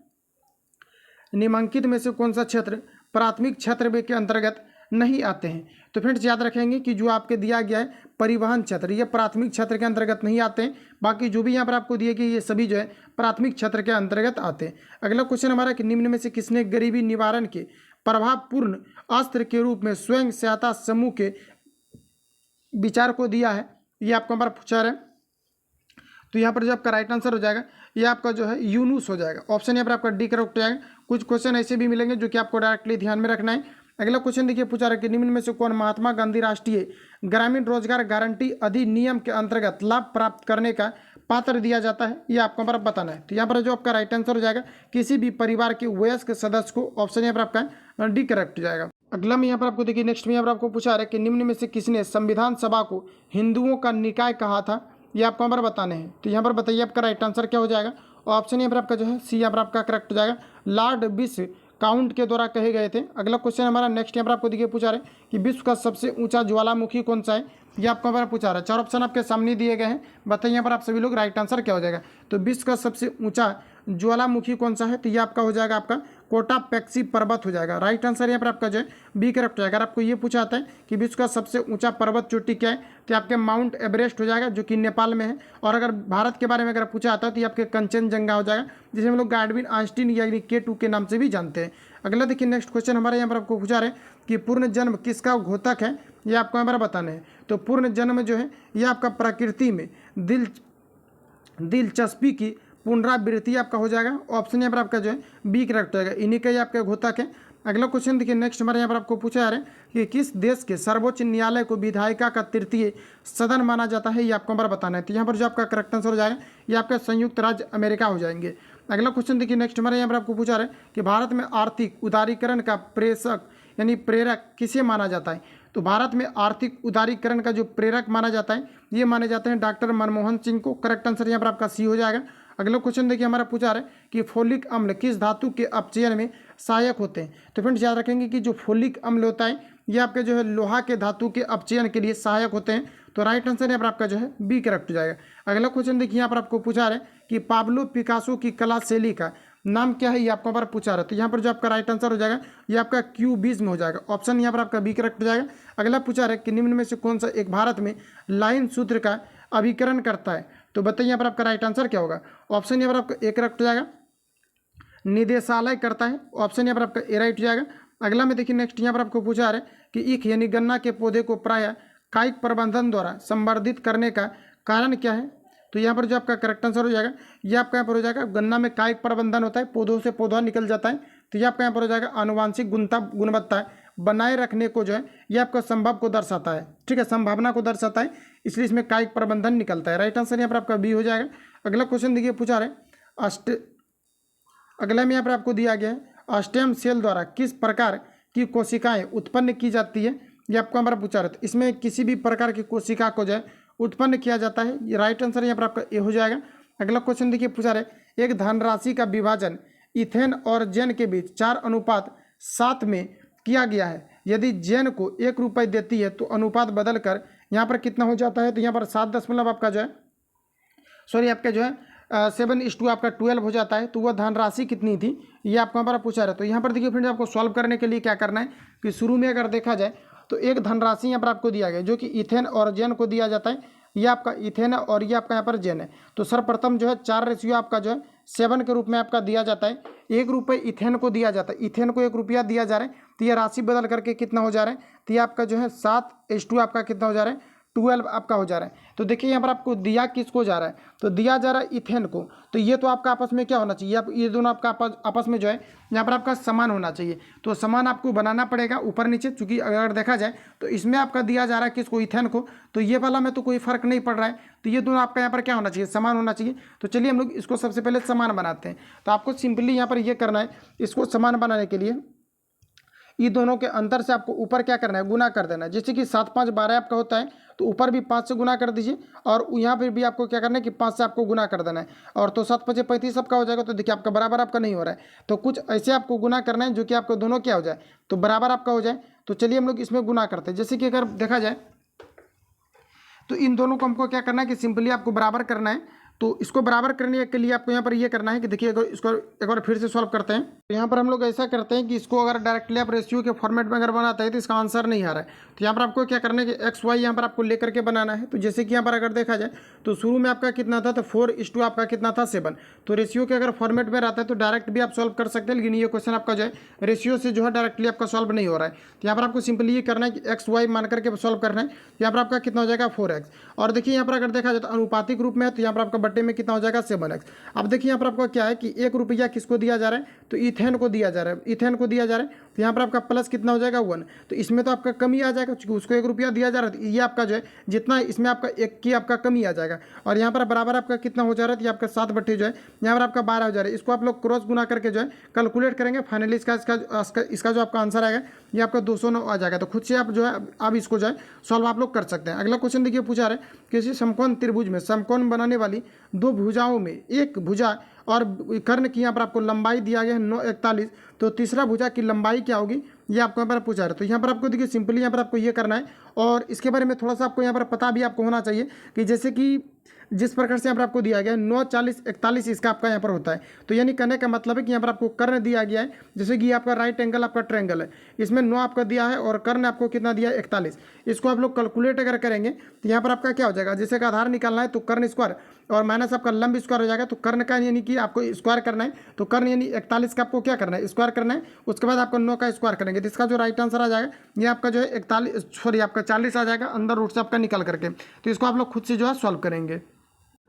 निम्नलिखित में से कौन सा क्षेत्र प्राथमिक क्षेत्र के अंतर्गत नहीं आते हैं। तो फ्रेंड्स याद रखेंगे कि जो आपके दिया गया है परिवहन क्षेत्र ये प्राथमिक क्षेत्र के अंतर्गत नहीं आते हैं, बाकी जो भी यहाँ पर आपको दिए गए ये सभी जो है प्राथमिक क्षेत्र के अंतर्गत आते हैं। अगला क्वेश्चन हमारा कि निम्न में से किसने गरीबी निवारण के प्रभावपूर्ण अस्त्र के रूप में स्वयं सहायता समूह के विचार को दिया है, ये आपको हमारा पूछा रहे। तो यहाँ पर जो आपका राइट आंसर हो जाएगा ये आपका जो है यूनुस हो जाएगा। ऑप्शन यहाँ पर आपका डी करेक्ट हो जाएगा। कुछ क्वेश्चन ऐसे भी मिलेंगे जो कि आपको डायरेक्टली ध्यान में रखना है। अगला क्वेश्चन देखिए पूछा रहा है कि निम्न में से कौन महात्मा गांधी राष्ट्रीय ग्रामीण रोजगार गारंटी अधिनियम के अंतर्गत लाभ प्राप्त करने का पात्र दिया जाता है, ये आपको पर बताना है। तो यहाँ पर जो आपका राइट आंसर हो जाएगा किसी भी परिवार के वयस्क सदस्य को, ऑप्शन यहाँ पर आपका डी करेक्ट हो जाएगा। अगला में यहाँ पर आपको देखिए नेक्स्ट में यहाँ पर आपको पूछा रहा है कि निम्न में से किसने संविधान सभा को हिंदुओं का निकाय कहा था, ये आपको यहाँ पर बताने हैं। तो यहाँ पर बताइए आपका राइट आंसर क्या हो जाएगा। ऑप्शन यहाँ पर आपका जो है सी यहाँ पर आपका करेक्ट हो जाएगा, लॉर्ड विस काउंट के द्वारा कहे गए थे। अगला क्वेश्चन हमारा नेक्स्ट यहाँ पर आपको देखिए पूछा रहे कि विश्व का सबसे ऊंचा ज्वालामुखी कौन सा है, ये आपको हमारा पूछा रहा है। 4 ऑप्शन आपके सामने दिए गए हैं, बताइए यहाँ पर आप सभी लोग राइट आंसर क्या हो जाएगा। तो विश्व का सबसे ऊंचा ज्वालामुखी कौन सा है, तो ये आपका हो जाएगा आपका कोटापेक्सी पर्वत हो जाएगा। राइट आंसर यहाँ पर आपका जो है बी करेक्ट हो जाएगा। अगर आपको ये पूछा जाता है कि विश्व का सबसे ऊंचा पर्वत चोटी क्या है, तो आपके माउंट एवरेस्ट हो जाएगा जो कि नेपाल में है। और अगर भारत के बारे में अगर पूछा जाता है तो ये आपके कंचनजंगा हो जाएगा, जिसे हम लोग गाडविन आइंस्टीन यानी K2 के नाम से भी जानते हैं। अगला देखिए नेक्स्ट क्वेश्चन हमारे यहाँ पर आपको पूछा रहे कि पूर्ण जन्म किसका घोतक है, ये आपको यहाँ पर बताना है। तो पूर्ण जन्म जो है ये आपका प्रकृति में दिलचस्पी की पुनरावृत्ति आपका हो जाएगा। ऑप्शन यहाँ पर आपका जो है बी करेक्ट हो जाएगा, इन्हीं का ही आपका घोतक है। अगला क्वेश्चन देखिए नेक्स्ट हमारे यहाँ पर आपको पूछा जा रहा है कि किस देश के सर्वोच्च न्यायालय को विधायिका का तृतीय सदन माना जाता है, ये आपको हमारा बताना है। तो यहाँ पर जो आपका करेक्ट आंसर हो जाएगा ये आपका संयुक्त राज्य अमेरिका हो जाएंगे। अगला क्वेश्चन देखिए नेक्स्ट हमारे यहाँ पर आपको पूछा रहा है कि भारत में आर्थिक उदारीकरण का प्रेरक किसे माना जाता है। तो भारत में आर्थिक उदारीकरण का जो प्रेरक माना जाता है ये माने जाते हैं डॉक्टर मनमोहन सिंह को। करेक्ट आंसर यहाँ पर आपका सी हो जाएगा। अगला क्वेश्चन देखिए हमारा पूछा रहा है कि फोलिक अम्ल किस धातु के अपचयन में सहायक होते हैं। तो फ्रेंड्स याद रखेंगे कि जो फोलिक अम्ल होता है ये आपके जो है लोहा के धातु के अपचयन के लिए सहायक होते हैं। तो राइट आंसर यहाँ पर आपका जो है बी करेक्ट हो जाएगा। अगला क्वेश्चन देखिए यहाँ पर आपको पूछा रहा है कि पाब्लो पिकासो की कला शैली का नाम क्या है, ये आपको पर पूछा रहा है। तो यहाँ पर जो आपका राइट आंसर हो जाएगा ये आपका क्यूबिज्म हो जाएगा। ऑप्शन यहाँ पर आपका बी करेक्ट हो जाएगा। अगला पूछा रहा है कि निम्न में से कौन सा एक भारत में लाइन सूत्र का अभिकरण करता है। तो बताइए यहाँ पर आपका राइट आंसर क्या होगा। ऑप्शन यहाँ पर आपका ए करेक्ट हो जाएगा, निदेशालय करता है। ऑप्शन यहाँ पर आपका ए राइट हो जाएगा। अगला में देखिए नेक्स्ट यहाँ पर आपको पूछा रहा है कि ईख यानी गन्ना के पौधे को प्रायः कायिक प्रबंधन द्वारा संवर्धित करने का कारण क्या है। तो यहाँ पर जो आपका करेक्ट आंसर हो जाएगा ये आपका यहाँ पर हो जाएगा गन्ना में कायिक प्रबंधन होता है, पौधों से पौधा निकल जाता है। तो ये आपका यहाँ पर हो जाएगा आनुवांशिक गुणवत्ता बनाए रखने को जो है ये आपका संभव को दर्शाता है, ठीक है, संभावना को दर्शाता है, इसलिए इसमें कायिक प्रबंधन निकलता है। राइट आंसर यहाँ पर आपका बी हो जाएगा। अगला क्वेश्चन देखिए पूछा रहे अगला में यहाँ पर आपको दिया गया है स्टेम सेल द्वारा किस प्रकार की कोशिकाएं उत्पन्न की जाती है, ये आपको हमारा पूछा रहा है। इसमें किसी भी प्रकार की कोशिका को जो है उत्पन्न किया जाता है। ये राइट आंसर यहाँ पर आपका ए हो जाएगा। अगला क्वेश्चन देखिए पूछा रहे एक धनराशि का विभाजन इथेन और जेन के बीच 4:7 में किया गया है। यदि जेन को 1 रुपये देती है तो अनुपात बदल कर यहाँ पर कितना हो जाता है। तो यहाँ पर 7 आपका जो है आपका जो है 7:2 आपका 12 हो जाता है। तो वह धनराशि कितनी थी ये आपको हमारा पूछा रहा है। तो यहाँ पर देखिए फ्रेंड्स आपको सॉल्व करने के लिए क्या करना है कि शुरू में अगर देखा जाए तो एक धनराशि यहाँ पर आपको दिया गया जो कि इथेन और जेन को दिया जाता है। ये आपका इथेन है और ये आपका यहाँ पर जेन है। तो सर्वप्रथम जो है 4 आपका जो है 7 के रूप में आपका दिया जाता है। 1 रुपये इथेन को दिया जाता है, इथेन को 1 रुपया दिया जा रहा है। तो ये राशि बदल करके कितना हो जा रहा है, तो ये आपका जो है 7:2 आपका कितना हो जा रहा है 12 आपका हो जा रहा है। तो देखिए यहाँ पर आपको दिया किसको जा रहा है, तो दिया जा रहा है इथेन को। तो ये तो आपका आपस में क्या होना चाहिए, आप ये दोनों आपका आपस में जो है यहाँ पर आपका समान होना चाहिए। तो समान आपको बनाना पड़ेगा ऊपर नीचे, चूंकि अगर देखा जाए तो इसमें आपका दिया जा रहा है किसको, इथेन को। तो ये वाला में तो कोई फर्क नहीं पड़ रहा है, तो ये दोनों आपका यहाँ पर क्या होना चाहिए, समान होना चाहिए। तो चलिए हम लोग इसको सबसे पहले समान बनाते हैं। तो आपको सिंपली यहाँ पर ये करना है, इसको समान बनाने के लिए ये दोनों के अंतर से आपको ऊपर क्या करना है, गुना कर देना है। जैसे कि 7 5 12 आपका होता है, तो ऊपर भी 5 से गुना कर दीजिए और यहाँ पर भी आपको क्या करना है कि 5 से आपको गुना कर देना है। और तो 7 5 35 आपका हो जाएगा। तो देखिए आपका बराबर आपका नहीं हो रहा है, तो कुछ ऐसे आपको गुना करना है जो कि आपको दोनों क्या हो जाए, तो बराबर आपका हो जाए। तो चलिए हम लोग इसमें गुना करते हैं। जैसे कि अगर देखा जाए तो इन दोनों को हमको क्या करना है कि सिंपली आपको बराबर करना है। तो इसको बराबर करने के लिए आपको यहाँ पर ये करना है कि देखिए अगर इसको एक बार फिर से सॉल्व करते हैं। तो यहाँ पर हम लोग ऐसा करते हैं कि इसको अगर डायरेक्टली आप रेशियो के फॉर्मेट में अगर बनाते हैं तो इसका आंसर नहीं आ रहा है। तो यहाँ पर आपको क्या करना है कि एक्स वाई यहाँ पर आपको लेकर के बनाना है। तो जैसे कि यहाँ पर अगर देखा जाए तो शुरू में आपका कितना था, तो 4:2 आपका कितना था 7। तो रेशियो के अगर फॉर्मेट में रहता है तो डायरेक्ट भी आप सॉल्व कर सकते हैं, लेकिन ये क्वेश्चन आपका जो है रेशियो से जो है डायरेक्टली आपका सॉल्व नहीं हो रहा है। तो यहाँ पर आपको सिंपली ये करना है कि एक्स वाई मान करके सॉल्व करना है। यहाँ पर आपका कितना हो जाएगा 4x। और देखिए यहाँ पर अगर देखा जाए तो अनुपातिक रूप में है, तो यहाँ पर आपका बट्टे में कितना हो जाएगा 7x। अब देखिए यहाँ पर आपको क्या है कि 1 रुपया किसको दिया जा रहा है, तो इथेन को दिया जा रहा है, इथेन को दिया जा रहा है। तो यहाँ पर आपका प्लस कितना हो जाएगा 1। तो इसमें तो आपका कमी आ जाएगा क्योंकि उसको 1 रुपया दिया जा रहा है, ये आपका जो है जितना इसमें आपका 1 की आपका कमी आ जाएगा। और यहाँ पर बराबर आपका कितना हो जा रहा है, ये आपका 7 बट्टे जो है यहाँ पर आपका 12 हो जा रहा है। इसको आप लोग क्रॉस गुना करके जो है कैलकुलेट करेंगे, फाइनली इसका जो आपका आंसर आएगा ये आपका 209 आ जाएगा। तो खुद से आप जो है अब इसको जो है सॉल्व आप लोग कर सकते हैं। अगला क्वेश्चन देखिए पूछा रहे किसी समकोण त्रिभुज में समकोण बनाने वाली दो भुजाओं में एक भुजा और कर्ण की यहाँ पर आपको लंबाई दिया गया है 941, तो तीसरा भुजा की लंबाई क्या होगी ये आपको यहाँ पर पूछा रहे। तो यहाँ पर आपको देखिए सिंपली यहाँ पर आपको ये करना है और इसके बारे में थोड़ा सा आपको यहाँ पर पता भी आपको होना चाहिए कि जैसे कि जिस प्रकार से यहाँ पर आपको दिया गया है 9, 40, 41 इसका आपका यहाँ पर होता है। तो यानी कहने का मतलब है कि यहाँ पर आपको कर्ण दिया गया है, जैसे कि आपका राइट एंगल आपका ट्रायंगल है, इसमें 9 आपका दिया है और कर्ण आपको कितना दिया है 41। इसको आप लोग कैलकुलेट अगर करेंगे तो यहाँ पर आपका क्या हो जाएगा, जैसे का आधार निकालना है तो कर्ण स्क्वायर और माइनस आपका लंब स्क्वायर हो जाएगा। तो कर्ण का यानी कि आपको स्क्वायर करना है, तो कर्ण यानी 41 का आपको क्या करना है स्क्वायर करना है, उसके बाद आपको 9 का स्क्वायर करेंगे। तो इसका जो राइट आंसर आ जाएगा ये आपका जो है 40 आ जाएगा अंदर रूट से आपका निकाल करके। तो इसको आप लोग खुद से जो है सॉल्व करेंगे।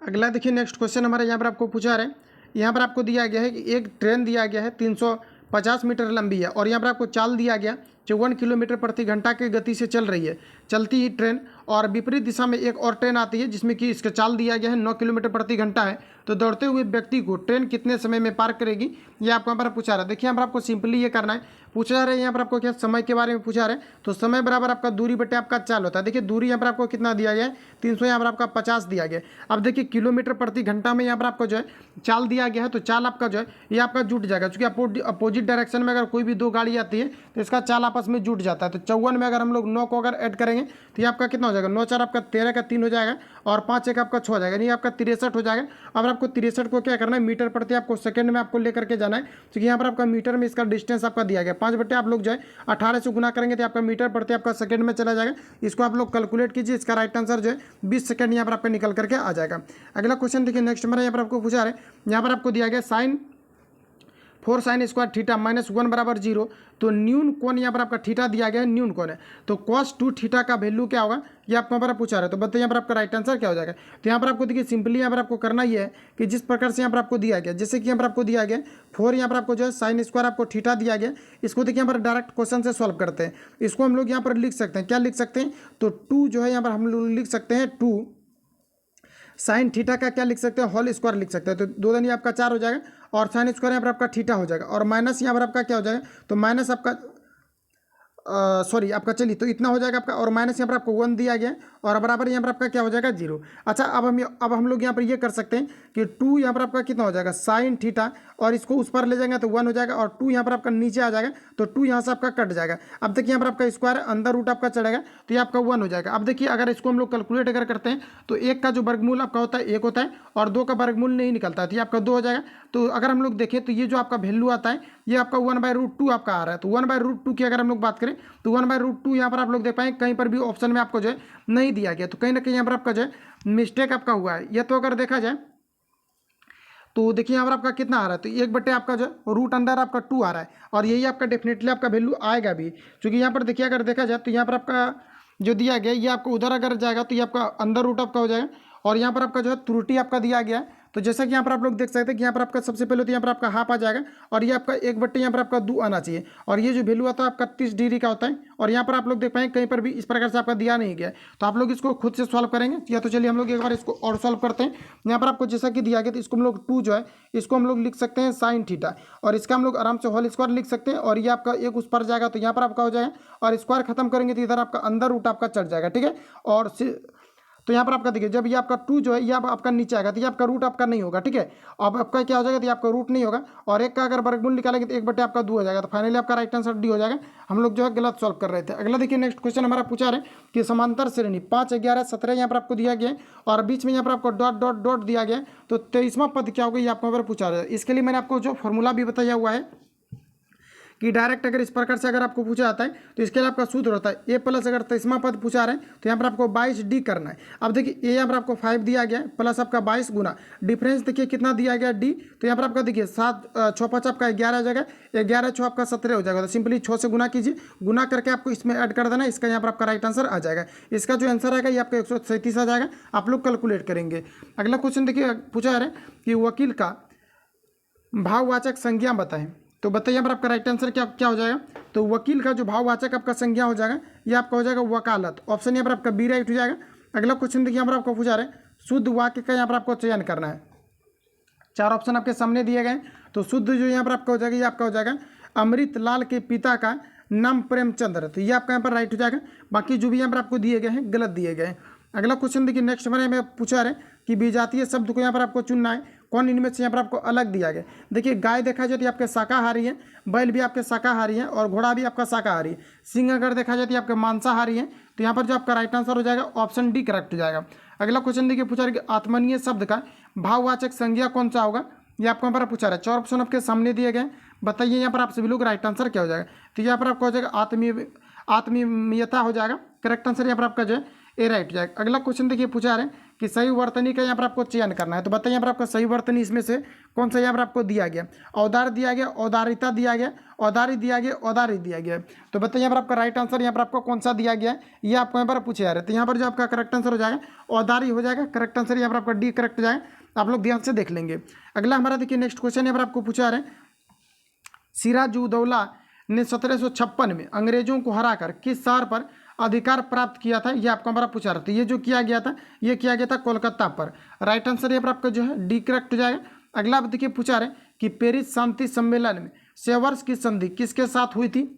अगला देखिए नेक्स्ट क्वेश्चन हमारे यहाँ पर आपको पूछा रहे, यहाँ पर आपको दिया गया है कि एक ट्रेन दिया गया है 350 मीटर लंबी है और यहाँ पर आपको चाल दिया गया 54 किलोमीटर प्रति घंटा की गति से चल रही है चलती ही ट्रेन, और विपरीत दिशा में एक और ट्रेन आती है जिसमें कि इसका चाल दिया गया है 9 किलोमीटर प्रति घंटा है। तो दौड़ते हुए व्यक्ति को ट्रेन कितने समय में पार करेगी ये आपको यहाँ पर पूछा रहा है। देखिए यहाँ पर आपको सिंपली ये करना है, पूछा जा रहा है यहाँ पर आपको क्या समय के बारे में पूछा रहे हैं। तो समय बराबर आपका दूरी बटे आपका चाल होता है। देखिए दूरी यहाँ पर आपको कितना दिया गया है 300, यहाँ पर आपका 50 दिया गया है। अब देखिए किलोमीटर प्रति घंटा में यहाँ पर आपको जो है चाल दिया गया है, तो चाल आपका जो है ये आपका जुट जाएगा क्योंकि अपोजिट डायरेक्शन में अगर कोई भी दो गाड़ी आती है तो इसका चाल आपस में जुट जाता है। तो 54 में अगर हम लोग 9 को अगर ऐड करेंगे तो ये आपका कितना हो जाएगा 9 4 आपका 13 का 3 हो जाएगा और 5 1 आपका 6 हो जाएगा, नहीं आपका 63 हो जाएगा। अब आपको 63 को क्या करना है मीटर प्रति आपको सेकंड में आपको लेकर के जाना है, क्योंकि यहाँ पर आपका मीटर में इसका डिस्टेंस आपका दिया गया 5 बटे आप लोग जो है 18 से गुना करेंगे तो आपका मीटर प्रति आपका सेकंड में चला जाएगा। इसको आप लोग कैलकुलेट कीजिए, इसका राइट आंसर जो है 20 सेकंड यहाँ पर आपका निकल करके आ जाएगा। अगला क्वेश्चन देखिए नेक्स्ट हमारा यहाँ पर आपको पूछा रहे, यहाँ पर आपको दिया गया साइन 4 साइन स्क्वायर थीटा -1 बराबर 0। तो न्यून कोण यहाँ पर आपका थीटा दिया गया है, न्यून कोण है। तो cos 2 थीटा का वैल्यू क्या होगा ये आपको यहाँ पर पूछा रहा है। तो बताइए यहाँ पर आपका राइट आंसर क्या हो जाएगा। तो यहाँ पर आपको देखिए सिंपली यहाँ पर आपको करना ये है कि जिस प्रकार से यहाँ पर आपको दिया गया, जैसे कि यहाँ पर आपको दिया गया 4 यहाँ पर आपको जो है साइन स्क्वायर आपको थीटा दिया गया, इसको देखिए यहाँ पर डायरेक्ट क्वेश्चन से सॉल्व करते हैं। इसको हम लोग यहाँ पर लिख सकते हैं, क्या लिख सकते हैं, तो 2 जो है यहाँ पर हम लोग लिख सकते हैं 2 साइन थीटा का क्या लिख सकते हैं होल स्क्वायर लिख सकते हैं। तो 2 दूनी आपका 4 हो जाएगा और साइन स्क्वायर यहाँ पर आपका थीटा हो जाएगा और माइनस यहाँ पर आपका क्या हो जाएगा, तो माइनस आपका सॉरी आपका चलिए तो इतना हो जाएगा आपका और माइनस यहाँ पर आपको 1 दिया गया और बराबर यहाँ पर आपका क्या हो जाएगा 0। अच्छा अब हम लोग यहाँ पर ये कर सकते हैं कि 2 यहाँ पर आपका कितना हो जाएगा साइन थीटा और इसको उस पर ले जाएंगे तो 1 हो जाएगा और 2 यहाँ पर आपका नीचे आ जाएगा तो 2 यहाँ से आपका कट जाएगा। अब देखिए यहाँ पर आपका स्क्वायर अंदर रूट आपका चढ़ेगा तो ये आपका 1 हो जाएगा। अब देखिए अगर इसको हम लोग कैलकुलेट अगर करते हैं तो 1 का जो वर्गमूल आपका होता है 1 होता है और 2 का वर्गमूल नहीं निकलता है तो ये आपका 2 हो जाएगा। तो अगर हम लोग देखें तो ये जो आपका वैल्यू आता है ये आपका 1/√2 आपका आ रहा है। तो 1/√2 की अगर हम लोग बात करें तो 1/√2 यहाँ पर आप लोग देख पाएंगे कहीं पर भी ऑप्शन में आपको जो है नहीं दिया गया, तो कहीं ना कहीं यहाँ पर आपका जो है मिस्टेक आपका हुआ है। यह तो अगर देखा जाए तो देखिए यहाँ पर आपका कितना आ रहा है, तो 1 बटे आपका जो रूट अंदर आपका 2 आ रहा है और यही आपका डेफिनेटली आपका वैल्यू आएगा भी, क्योंकि यहाँ पर देखिए अगर देखा जाए तो यहाँ पर आपका जो दिया गया ये आपको उधर अगर जाएगा तो ये आपका अंदर रूट आपका हो जाएगा और यहाँ पर आपका जो है त्रुटि आपका दिया गया है। तो जैसा कि यहाँ पर आप लोग देख सकते हैं कि यहाँ पर आपका सबसे पहले तो यहाँ पर आपका हाफ आ जाएगा और ये आपका 1 बट्टे यहाँ पर आपका 2 आना चाहिए और ये जो वैल्यू आता है आपका 30 डिग्री का होता है और यहाँ पर आप लोग देख पाएंगे कहीं पर भी इस प्रकार से आपका दिया नहीं गया। तो आप लोग इसको खुद से सॉल्व करेंगे या तो चलिए हम लोग एक बार इसको और सॉल्व करते हैं। यहाँ पर आपको जैसा कि दिया गया तो इसको हम लोग 2 जो है इसको हम लोग लिख सकते हैं साइन थीटा और इसका हम लोग आराम से होल स्क्वायर लिख सकते हैं और ये आपका 1 उस पर जाएगा तो यहाँ पर आपका हो जाएगा और स्क्वायर खत्म करेंगे तो इधर आपका अंदर रूट आपका चढ़ जाएगा, ठीक है। और तो यहाँ पर आपका देखिए जब ये आपका 2 जो है ये आपका नीचे आएगा तो ये आपका रूट आपका नहीं होगा, ठीक है। अब आपका क्या हो जाएगा तो ये आपका रूट नहीं होगा और 1 का अगर वर्गमूल निकालेंगे तो 1 बटे आपका 2 हो जाएगा। तो फाइनली आपका राइट आंसर डी हो जाएगा। हम लोग जो है गलत सॉल्व कर रहे थे। अगला देखिए नेक्स्ट क्वेश्चन हमारा पूछा रहे कि समांतर श्रेणी 5 11 17 यहाँ पर आपको दिया गया है और बीच में यहाँ पर आपको डॉट डॉट डॉट दिया गया है। तो 23वां पद क्या होगा ये आपको यहाँ पर पूछा रहे हैं। इसके लिए मैंने आपको जो फॉर्मूला भी बताया हुआ है कि डायरेक्ट अगर इस प्रकार से अगर आपको पूछा जाता है तो इसके लिए आपका सूत्र होता है ए प्लस अगर 23वां पद पूछा रहे हैं तो यहाँ पर आपको 22d करना है। अब देखिए ए यहाँ पर आपको 5 दिया गया है प्लस आपका 22 गुना डिफरेंस देखिए कितना दिया गया डी, तो यहाँ पर आपका देखिए 7 6 5 आपका 11 हो जाएगा, 11 6 आपका 17 हो जाएगा। तो सिंपली 6 से गुना कीजिए, गुना करके आपको इसमें ऐड कर देना, इसका यहाँ पर आपका राइट आंसर आ जाएगा। इसका जो आंसर आएगा ये आपका 137 आ जाएगा। आप लोग कैलकुलेट करेंगे। अगला क्वेश्चन देखिए पूछा जा रहा है कि वकील का भाववाचक संज्ञा बताएं। तो बताइए यहाँ पर आपका राइट आंसर क्या क्या हो जाएगा। तो वकील का जो भाववाचक आपका संज्ञा हो जाएगा ये आपका हो जाएगा वकालत। ऑप्शन यहाँ पर आपका बी राइट हो जाएगा। अगला क्वेश्चन देखिए यहाँ पर आपको पूछा रहे शुद्ध वाक्य का यहाँ पर आपको चयन करना है। 4 ऑप्शन आपके सामने दिए गए। तो शुद्ध जो यहाँ पर आपका हो जाएगा ये आपका हो जाएगा अमृतलाल के पिता का नाम प्रेमचंद्र, तो ये आपका यहाँ पर राइट हो जाएगा। बाकी जो भी यहाँ पर आपको दिए गए हैं गलत दिए गए हैं। अगला क्वेश्चन देखिए नेक्स्ट हमारे में पूछा रहे कि विजातीय शब्द को यहाँ पर आपको चुनना है, कौन इनमें से यहाँ पर आपको अलग दिया गया। देखिए गाय देखा जाए तो आपके शाकाहारी है, बैल भी आपके शाकाहारी है और घोड़ा भी आपका शाकाहारी है। सिंह अगर देखा जाए तो आपके मांसाहारी है। तो यहाँ पर जो आपका राइट आंसर हो जाएगा ऑप्शन डी करेक्ट हो जाएगा। अगला क्वेश्चन देखिए पूछा रहे कि आत्मनीय शब्द का भाववाचक संज्ञा कौन सा होगा, ये आपको यहाँ पर पूछा रहा है। 4 ऑप्शन आपके सामने दिए गए। बताइए यहाँ पर आप सभी लोग राइट आंसर क्या हो जाएगा। तो यहाँ पर आपका हो जाएगा आत्मीयता हो जाएगा। करेक्ट आंसर यहाँ पर आपका जो है ए राइट हो जाएगा। अगला क्वेश्चन देखिए पूछा रहे कि सही वर्तनी का यहाँ पर आपको चयन करना है। तो बताइए यहाँ पर आपका सही वर्तनी इसमें से कौन सा यहाँ पर आपको दिया गया। औदार दिया गया, औदारिता दिया गया, औदारी दिया गया, औदारी दिया गया। तो बताइए यहाँ पर आपका राइट आंसर यहाँ पर आपको कौन सा दिया गया है, ये आपको यहाँ पर पूछे जा रहे हैं। तो यहाँ पर जो आपका करेक्ट आंसर हो जाएगा औदारी हो जाएगा। करेक्ट आंसर यहाँ पर आपका डी करेक्ट हो जाएगा। आप लोग ध्यान से देख लेंगे। अगला हमारा देखिए नेक्स्ट क्वेश्चन यहाँ पर आपको पूछा रहे सिराजुद्दौला ने 1756 में अंग्रेजों को हराकर किस शहर पर अधिकार प्राप्त किया था, ये आपको हमारा पूछा रहा था। ये जो किया गया था ये किया गया था कोलकाता पर। राइट आंसर यहाँ पर आपका जो है डी करेक्ट हो जाएगा। अगला आप देखिए पूछा रहे कि पेरिस शांति सम्मेलन में सेवर्स की संधि किसके साथ हुई थी।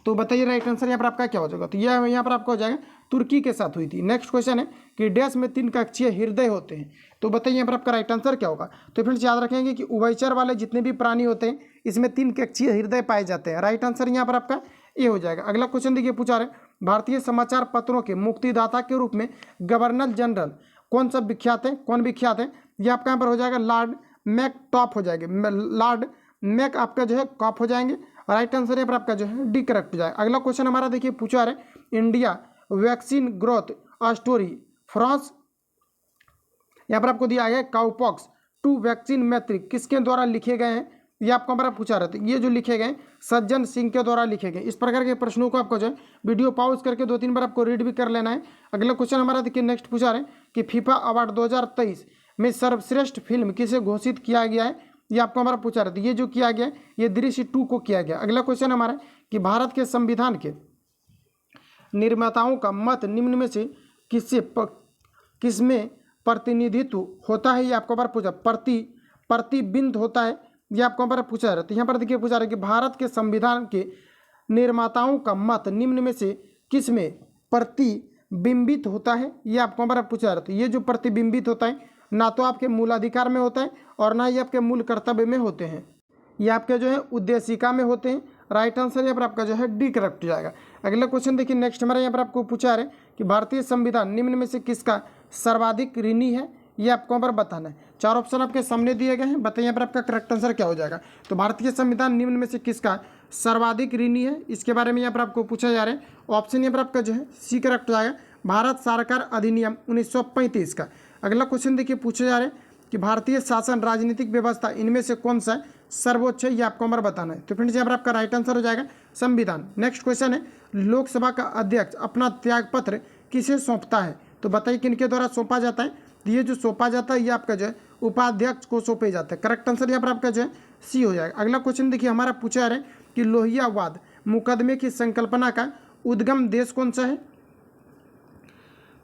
तो बताइए राइट आंसर यहाँ पर आपका क्या हो जाएगा। तो यह यहाँ पर आपका हो जाएगा तुर्की के साथ हुई थी। नेक्स्ट क्वेश्चन है कि डैश में 3 कक्षीय हृदय होते हैं। तो बताइए यहाँ पर आपका राइट आंसर क्या होगा। तो फ्रेंड्स याद रखेंगे कि उभयचर वाले जितने भी प्राणी होते हैं इसमें 3 कक्षीय हृदय पाए जाते हैं। राइट आंसर यहाँ पर आपका ए हो जाएगा। अगला क्वेश्चन देखिए पूछा रहे भारतीय समाचार पत्रों के मुक्तिदाता के रूप में गवर्नर जनरल कौन सा विख्यात है, कौन विख्यात है, ये आपका यहाँ पर हो जाएगा लॉर्ड मैकटॉप हो जाएंगे। लॉर्ड मैक आपका जो है कॉप हो जाएंगे। राइट आंसर यहाँ पर आपका जो है डी करेक्ट हो जाएगा। अगला क्वेश्चन हमारा देखिए पूछा रहे India vaccine growth story France, यहाँ पर आपको दिया गया है काउपॉक्स 2 वैक्सीन मैट्रिक किसके द्वारा लिखे गए हैं, ये आपको हमारा पूछा रहा था। ये जो लिखे गए सज्जन सिंह के द्वारा लिखे गए। इस प्रकार के प्रश्नों को आपको जो है वीडियो पॉज करके 2-3 बार आपको रीड भी कर लेना है। अगला क्वेश्चन हमारा देखिए नेक्स्ट पूछा रहे कि फीफा अवार्ड 2023 में सर्वश्रेष्ठ फिल्म किसे घोषित किया गया है, ये आपको हमारा पूछा रहा था। ये जो किया गया ये दृश्य 2 को किया गया। अगला क्वेश्चन हमारा कि भारत के संविधान के निर्माताओं का मत निम्न में से किसमें प्रतिनिधित्व होता है, ये आपको बार पूछा प्रतिबिंब होता है, ये आपको बार पूछा रहा था। यहाँ पर देखिए पूछा रहा है कि भारत के संविधान के निर्माताओं का मत निम्न में से किस में प्रतिबिंबित होता है, ये आपको बार पूछा रहा था। ये जो प्रतिबिंबित होता है ना तो आपके मूलाधिकार में होता है और ना ही आपके मूल कर्तव्य में होते हैं, ये आपके जो है उद्देशिका में होते हैं। राइट आंसर यहाँ पर आपका जो है डी करेक्ट हो जाएगा। अगला क्वेश्चन देखिए नेक्स्ट हमारे यहाँ पर आपको पूछा रहे कि भारतीय संविधान निम्न में से किसका सर्वाधिक ऋणी है, ये आपको यहाँ पर बताना है। 4 ऑप्शन आपके सामने दिए गए हैं। बताइए यहाँ पर आपका करेक्ट आंसर क्या हो जाएगा। तो भारतीय संविधान निम्न में से किसका सर्वाधिक ऋणी है, इसके बारे में यहाँ पर आपको पूछा जा रहा है। ऑप्शन यहाँ पर आपका जो है सी करेक्ट हो जाएगा, भारत सरकार अधिनियम 1935 का। अगला क्वेश्चन देखिए पूछे जा रहे हैं कि भारतीय शासन राजनीतिक व्यवस्था इनमें से कौन सा सर्वोच्च है, ये आपको हमारा बताना है। तो फ्रेंड्स यहाँ पर आपका राइट आंसर हो जाएगा संविधान। नेक्स्ट क्वेश्चन है लोकसभा का अध्यक्ष अपना त्यागपत्र किसे सौंपता है। तो बताइए किनके द्वारा सौंपा जाता है। तो ये जो सौंपा जाता है ये आपका जो है उपाध्यक्ष को सौंपे जाता है। करेक्ट आंसर यहाँ पर आपका जो है सी हो जाएगा। अगला क्वेश्चन देखिए हमारा पूछा जा रहा है कि लोहियावाद मुकदमे की संकल्पना का उद्गम देश कौन सा है।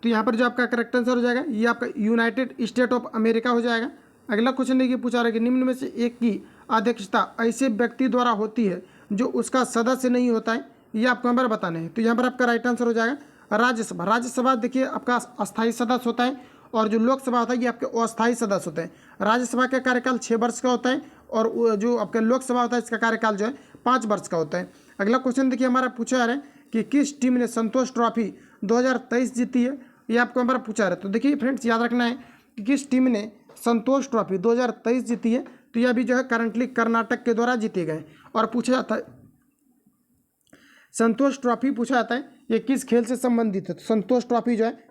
तो यहाँ पर जो आपका करेक्ट आंसर हो जाएगा ये आपका यूनाइटेड स्टेट ऑफ अमेरिका हो जाएगा। अगला क्वेश्चन देखिए पूछा रहा है कि निम्न में से एक की अध्यक्षता ऐसे व्यक्ति द्वारा होती है जो उसका सदस्य नहीं होता है, ये आपको हमारा बताना है। तो यहाँ पर आपका राइट आंसर हो जाएगा राज्यसभा। राज्यसभा देखिए आपका अस्थायी सदस्य होता है और जो लोकसभा होता है ये आपके अस्थायी सदस्य होते हैं। राज्यसभा का कार्यकाल 6 वर्ष का होता है और जो आपका लोकसभा होता है इसका कार्यकाल जो है 5 वर्ष का होता है। अगला क्वेश्चन देखिए हमारा पूछा जा रहा है कि किस टीम ने संतोष ट्रॉफी 2023 जीती है, ये आपको हमारा पूछा रहा है। तो देखिए फ्रेंड्स याद रखना है कि किस टीम ने संतोष ट्रॉफी 2023 जीती है। तो यह अभी जो है करंटली कर्नाटक के द्वारा जीते गए। और पूछा जाता है संतोष ट्रॉफी पूछा जाता है ये किस खेल से संबंधित है। तो संतोष ट्रॉफी जो है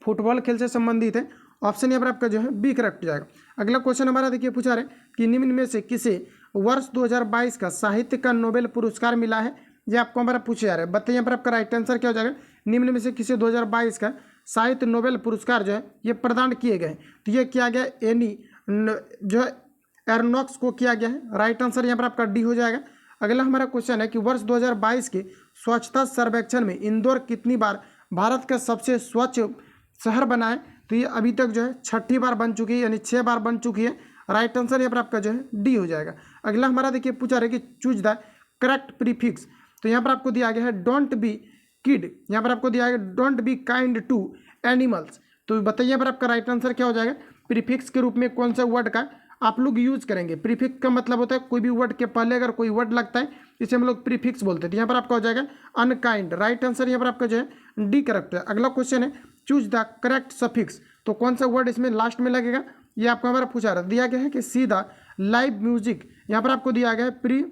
फुटबॉल खेल से संबंधित है। ऑप्शन यहाँ पर आपका जो है बी करेक्ट हो जाएगा। अगला क्वेश्चन हमारा देखिए पूछा रहे कि निम्न में से किसे वर्ष 2022 का साहित्य का नोबेल पुरस्कार मिला है, ये आपको हमारा पूछे जा रहा है। बताइए यहाँ पर आपका राइट आंसर क्या हो जाएगा। निम्न में से किसे 2022 का साहित्य नोबेल पुरस्कार जो है ये प्रदान किए गए। तो ये किया गया एनी जो है एरोनॉक्स को किया गया है। राइट आंसर यहाँ पर आपका डी हो जाएगा। अगला हमारा क्वेश्चन है कि वर्ष 2022 के स्वच्छता सर्वेक्षण में इंदौर कितनी बार भारत का सबसे स्वच्छ शहर बना है? तो ये अभी तक जो है 6ठी बार बन चुकी है, यानी 6 बार बन चुकी है। राइट आंसर यहाँ पर आपका जो है डी हो जाएगा। अगला हमारा देखिए पूछा रहा है कि चूज द करेक्ट प्रीफिक्स। तो यहाँ पर आपको दिया गया है डोंट बी किड, यहाँ पर आपको दिया गया don't be kind to animals. तो बताइए यहाँ पर आपका राइट आंसर क्या हो जाएगा? प्रीफिक्स के रूप में कौन सा वर्ड का आप लोग यूज करेंगे? प्रीफिक्स का मतलब होता है कोई भी वर्ड के पहले अगर कोई वर्ड लगता है इसे हम लोग प्रीफिक्स बोलते हैं। तो यहाँ पर आपका हो जाएगा अनकाइंड। राइट आंसर यहाँ पर आपका जो है डी करेक्ट है। अगला क्वेश्चन है चूज द करेक्ट सफिक्स। तो कौन सा वर्ड इसमें लास्ट में लगेगा ये आपको हमारा पूछा रहा है। दिया गया है कि सीधा लाइव म्यूजिक, यहाँ पर आपको दिया गया है प्री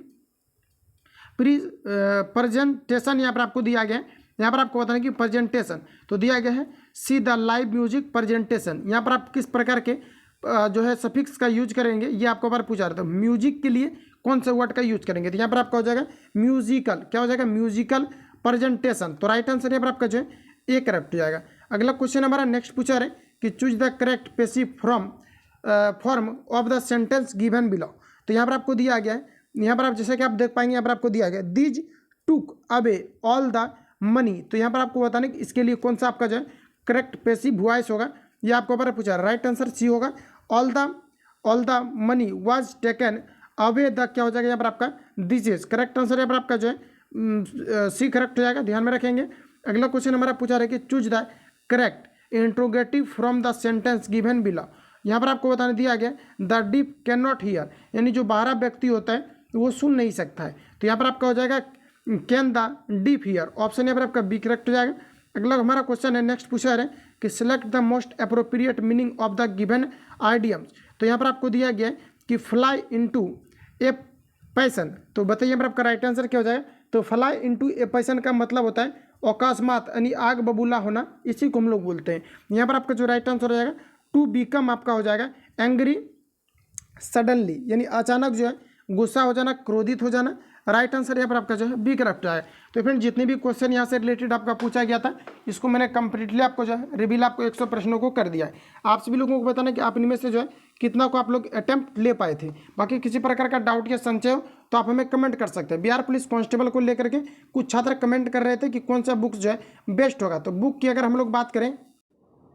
प्रेजेंटेशन, यहाँ पर आपको दिया गया है, यहाँ पर आपको बताना कि प्रेजेंटेशन। तो दिया गया है see the live music presentation. यहाँ पर आप किस प्रकार के जो है सफिक्स का यूज करेंगे ये आपको बार पूछा रहा था। म्यूजिक के लिए कौन से वर्ड का यूज करेंगे? तो यहाँ पर आपका हो जाएगा म्यूजिकल। क्या हो जाएगा? Musical presentation. तो राइट आंसर यहाँ पर आपका जो है ए करेक्ट हो जाएगा। अगला क्वेश्चन हमारा नेक्स्ट पूछा रहे कि choose the correct passive form of the sentence given below. तो यहाँ पर आपको दिया गया है, यहाँ पर आप जैसे कि आप देख पाएंगे यहाँ पर आपको दिया गया these took away all the money. तो यहाँ पर आपको बताना कि इसके लिए कौन सा आपका जो है करेक्ट पैसिव वॉइस होगा ये आपको पर पूछा। राइट आंसर सी होगा। All the money was taken away the, क्या हो जाएगा यहाँ पर आपका दिस इज। करेक्ट आंसर यहाँ पर आपका जो है सी करेक्ट हो जाएगा, ध्यान में रखेंगे। अगला क्वेश्चन हमारा पूछा रहा है कि choose the correct interrogative from the sentence given below. यहाँ पर आपको बताने दिया गया the deep can not here, यानी जो बाहर व्यक्ति होता है वो सुन नहीं सकता है। तो यहाँ पर आपका हो जाएगा can the deep here. Option यहाँ पर आपका बी करेक्ट हो जाएगा। अगला हमारा क्वेश्चन है नेक्स्ट पूछा है कि select the most appropriate meaning of the given idioms. तो यहाँ पर आपको दिया गया है कि फ्लाई इनटू ए पैसन। तो बताइए यहाँ पर आपका राइट आंसर क्या हो जाएगा? तो फ्लाई इनटू ए पैसन का मतलब होता है अकस्मात, यानी आग बबूला होना, इसी को हम लोग बोलते हैं। यहाँ पर आपका जो राइट आंसर हो जाएगा टू बिकम आपका हो जाएगा एंग्री सडनली, यानी अचानक जो है गुस्सा हो जाना, क्रोधित हो जाना। राइट आंसर यहाँ पर आपका जो है बी करेक्ट है। तो फ्रेंड जितने भी क्वेश्चन यहाँ से रिलेटेड आपका पूछा गया था इसको मैंने कंप्लीटली आपको जो है रिवील आपको 100 प्रश्नों को कर दिया है। आप सभी लोगों को बताना कि आप इनमें से जो है कितना को आप लोग अटेम्प्ट ले पाए थे। बाकी किसी प्रकार का डाउट या संशय हो तो आप हमें कमेंट कर सकते हैं। बिहार पुलिस कांस्टेबल को लेकर के कुछ छात्र कमेंट कर रहे थे कि कौन सा बुक जो है बेस्ट होगा। तो बुक की अगर हम लोग बात करें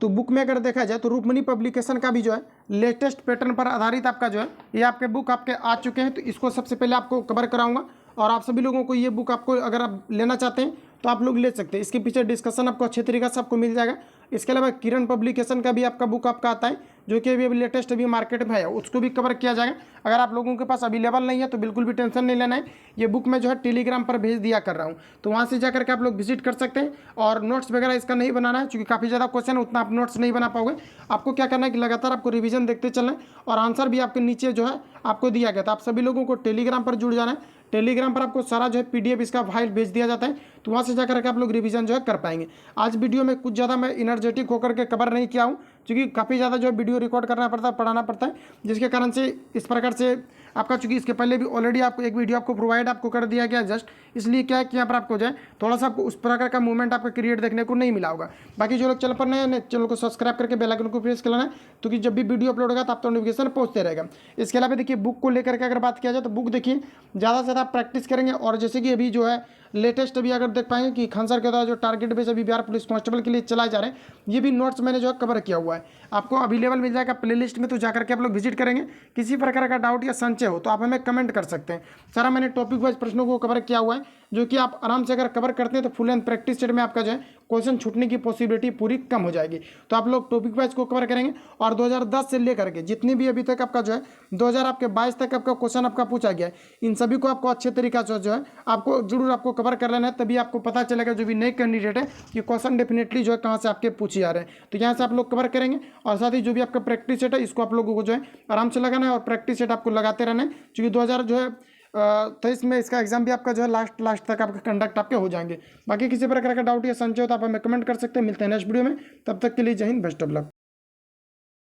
तो बुक में अगर देखा जाए तो रूपमणि पब्लिकेशन का भी जो है लेटेस्ट पैटर्न पर आधारित आपका जो है ये आपके बुक आपके आ चुके हैं। तो इसको सबसे पहले आपको कवर कराऊंगा और आप सभी लोगों को ये बुक आपको अगर आप लेना चाहते हैं तो आप लोग ले सकते हैं। इसके पीछे डिस्कशन आपको अच्छे तरीके से आपको मिल जाएगा। इसके अलावा किरण पब्लिकेशन का भी आपका बुक आपका आता है जो कि अभी लेटेस्ट अभी मार्केट में है, उसको भी कवर किया जाएगा। अगर आप लोगों के पास अवेलेबल नहीं है तो बिल्कुल भी टेंशन नहीं लेना है। ये बुक मैं जो है टेलीग्राम पर भेज दिया कर रहा हूँ, तो वहाँ से जाकर के आप लोग विजिट कर सकते हैं। और नोट्स वगैरह इसका नहीं बनाना है क्योंकि काफ़ी ज़्यादा क्वेश्चन है, उतना आप नोट्स नहीं बना पाओगे। आपको क्या करना है कि लगातार आपको रिविजन देखते चलना है और आंसर भी आपके नीचे जो है आपको दिया गया था। आप सभी लोगों को टेलीग्राम पर जुड़ जाना है। टेलीग्राम पर आपको सारा जो है PDF इसका फाइल भेज दिया जाता है, तो वहाँ से जाकर के आप लोग रिवीजन जो है कर पाएंगे। आज वीडियो में कुछ ज़्यादा मैं एनर्जेटिक होकर के कवर नहीं किया हूँ क्योंकि काफ़ी ज़्यादा जो है वीडियो रिकॉर्ड करना पड़ता है, पढ़ाना पड़ता है, जिसके कारण से इस प्रकार से आपका चूँकि इसके पहले भी ऑलरेडी आपको एक वीडियो आपको प्रोवाइड आपको कर दिया गया जस्ट, इसलिए क्या है कि यहाँ पर आपको जो है थोड़ा सा आपको उस प्रकार का मूवमेंट आपको क्रिएट देखने को नहीं मिला होगा। बाकी जो लोग चैनल पर नए चैनल को सब्सक्राइब करके बेल आइकन को प्रेस कर लेना है क्योंकि जब भी वीडियो अपलोड होगा तो आप तो नोटिफिकेशन पहुँचते रहेगा। इसके अलावा देखिए बुक को लेकर के अगर बात किया जाए तो बुक देखिए ज़्यादा से ज़्यादा प्रैक्टिस करेंगे। और जैसे कि अभी जो है लेटेस्ट अभी अगर देख पाएंगे कि खान सर के द्वारा जो टारगेट बेस अभी बिहार पुलिस कांस्टेबल के लिए चलाए जा रहे हैं, ये भी नोट्स मैंने जो है कवर किया हुआ है, आपको अवेलेबल मिल जाएगा प्लेलिस्ट में। तो जाकर के आप लोग विजिट करेंगे। किसी प्रकार का डाउट या संशय हो तो आप हमें कमेंट कर सकते हैं। सारा मैंने टॉपिक वाइज प्रश्नों को कवर किया हुआ है जो कि आप आराम से अगर कवर करते हैं तो फुल एंड प्रैक्टिस सेट में आपका जो है क्वेश्चन छूटने की पॉसिबिलिटी पूरी कम हो जाएगी। तो आप लोग टॉपिक वाइज को कवर करेंगे और 2010 से लेकर के जितनी भी अभी तक आपका जो है 2022 तक आपका क्वेश्चन आपका पूछा गया है, इन सभी को आपको अच्छे तरीके से जो है आपको जरूर आपको कवर कर लेना है। तभी आपको पता चलेगा जो भी नए कैंडिडेट है कि क्वेश्चन डेफिनेटली जो है कहाँ से आपके पूछे जा रहे हैं। तो यहाँ से आप लोग कवर करेंगे और साथ ही जो भी आपका प्रैक्टिस सेट है इसको आप लोगों को जो है आराम से लगाना है और प्रैक्टिस सेट आपको लगाते रहना है क्योंकि 2023 में इसका एग्जाम भी आपका जो है लास्ट तक आपका कंडक्ट आपके हो जाएंगे। बाकी किसी प्रकार का डाउट या संशय हो तो आप हमें कमेंट कर सकते हैं। मिलते हैं नेक्स्ट वीडियो में, तब तक के लिए जय हिंद, बेस्ट ऑफ लक।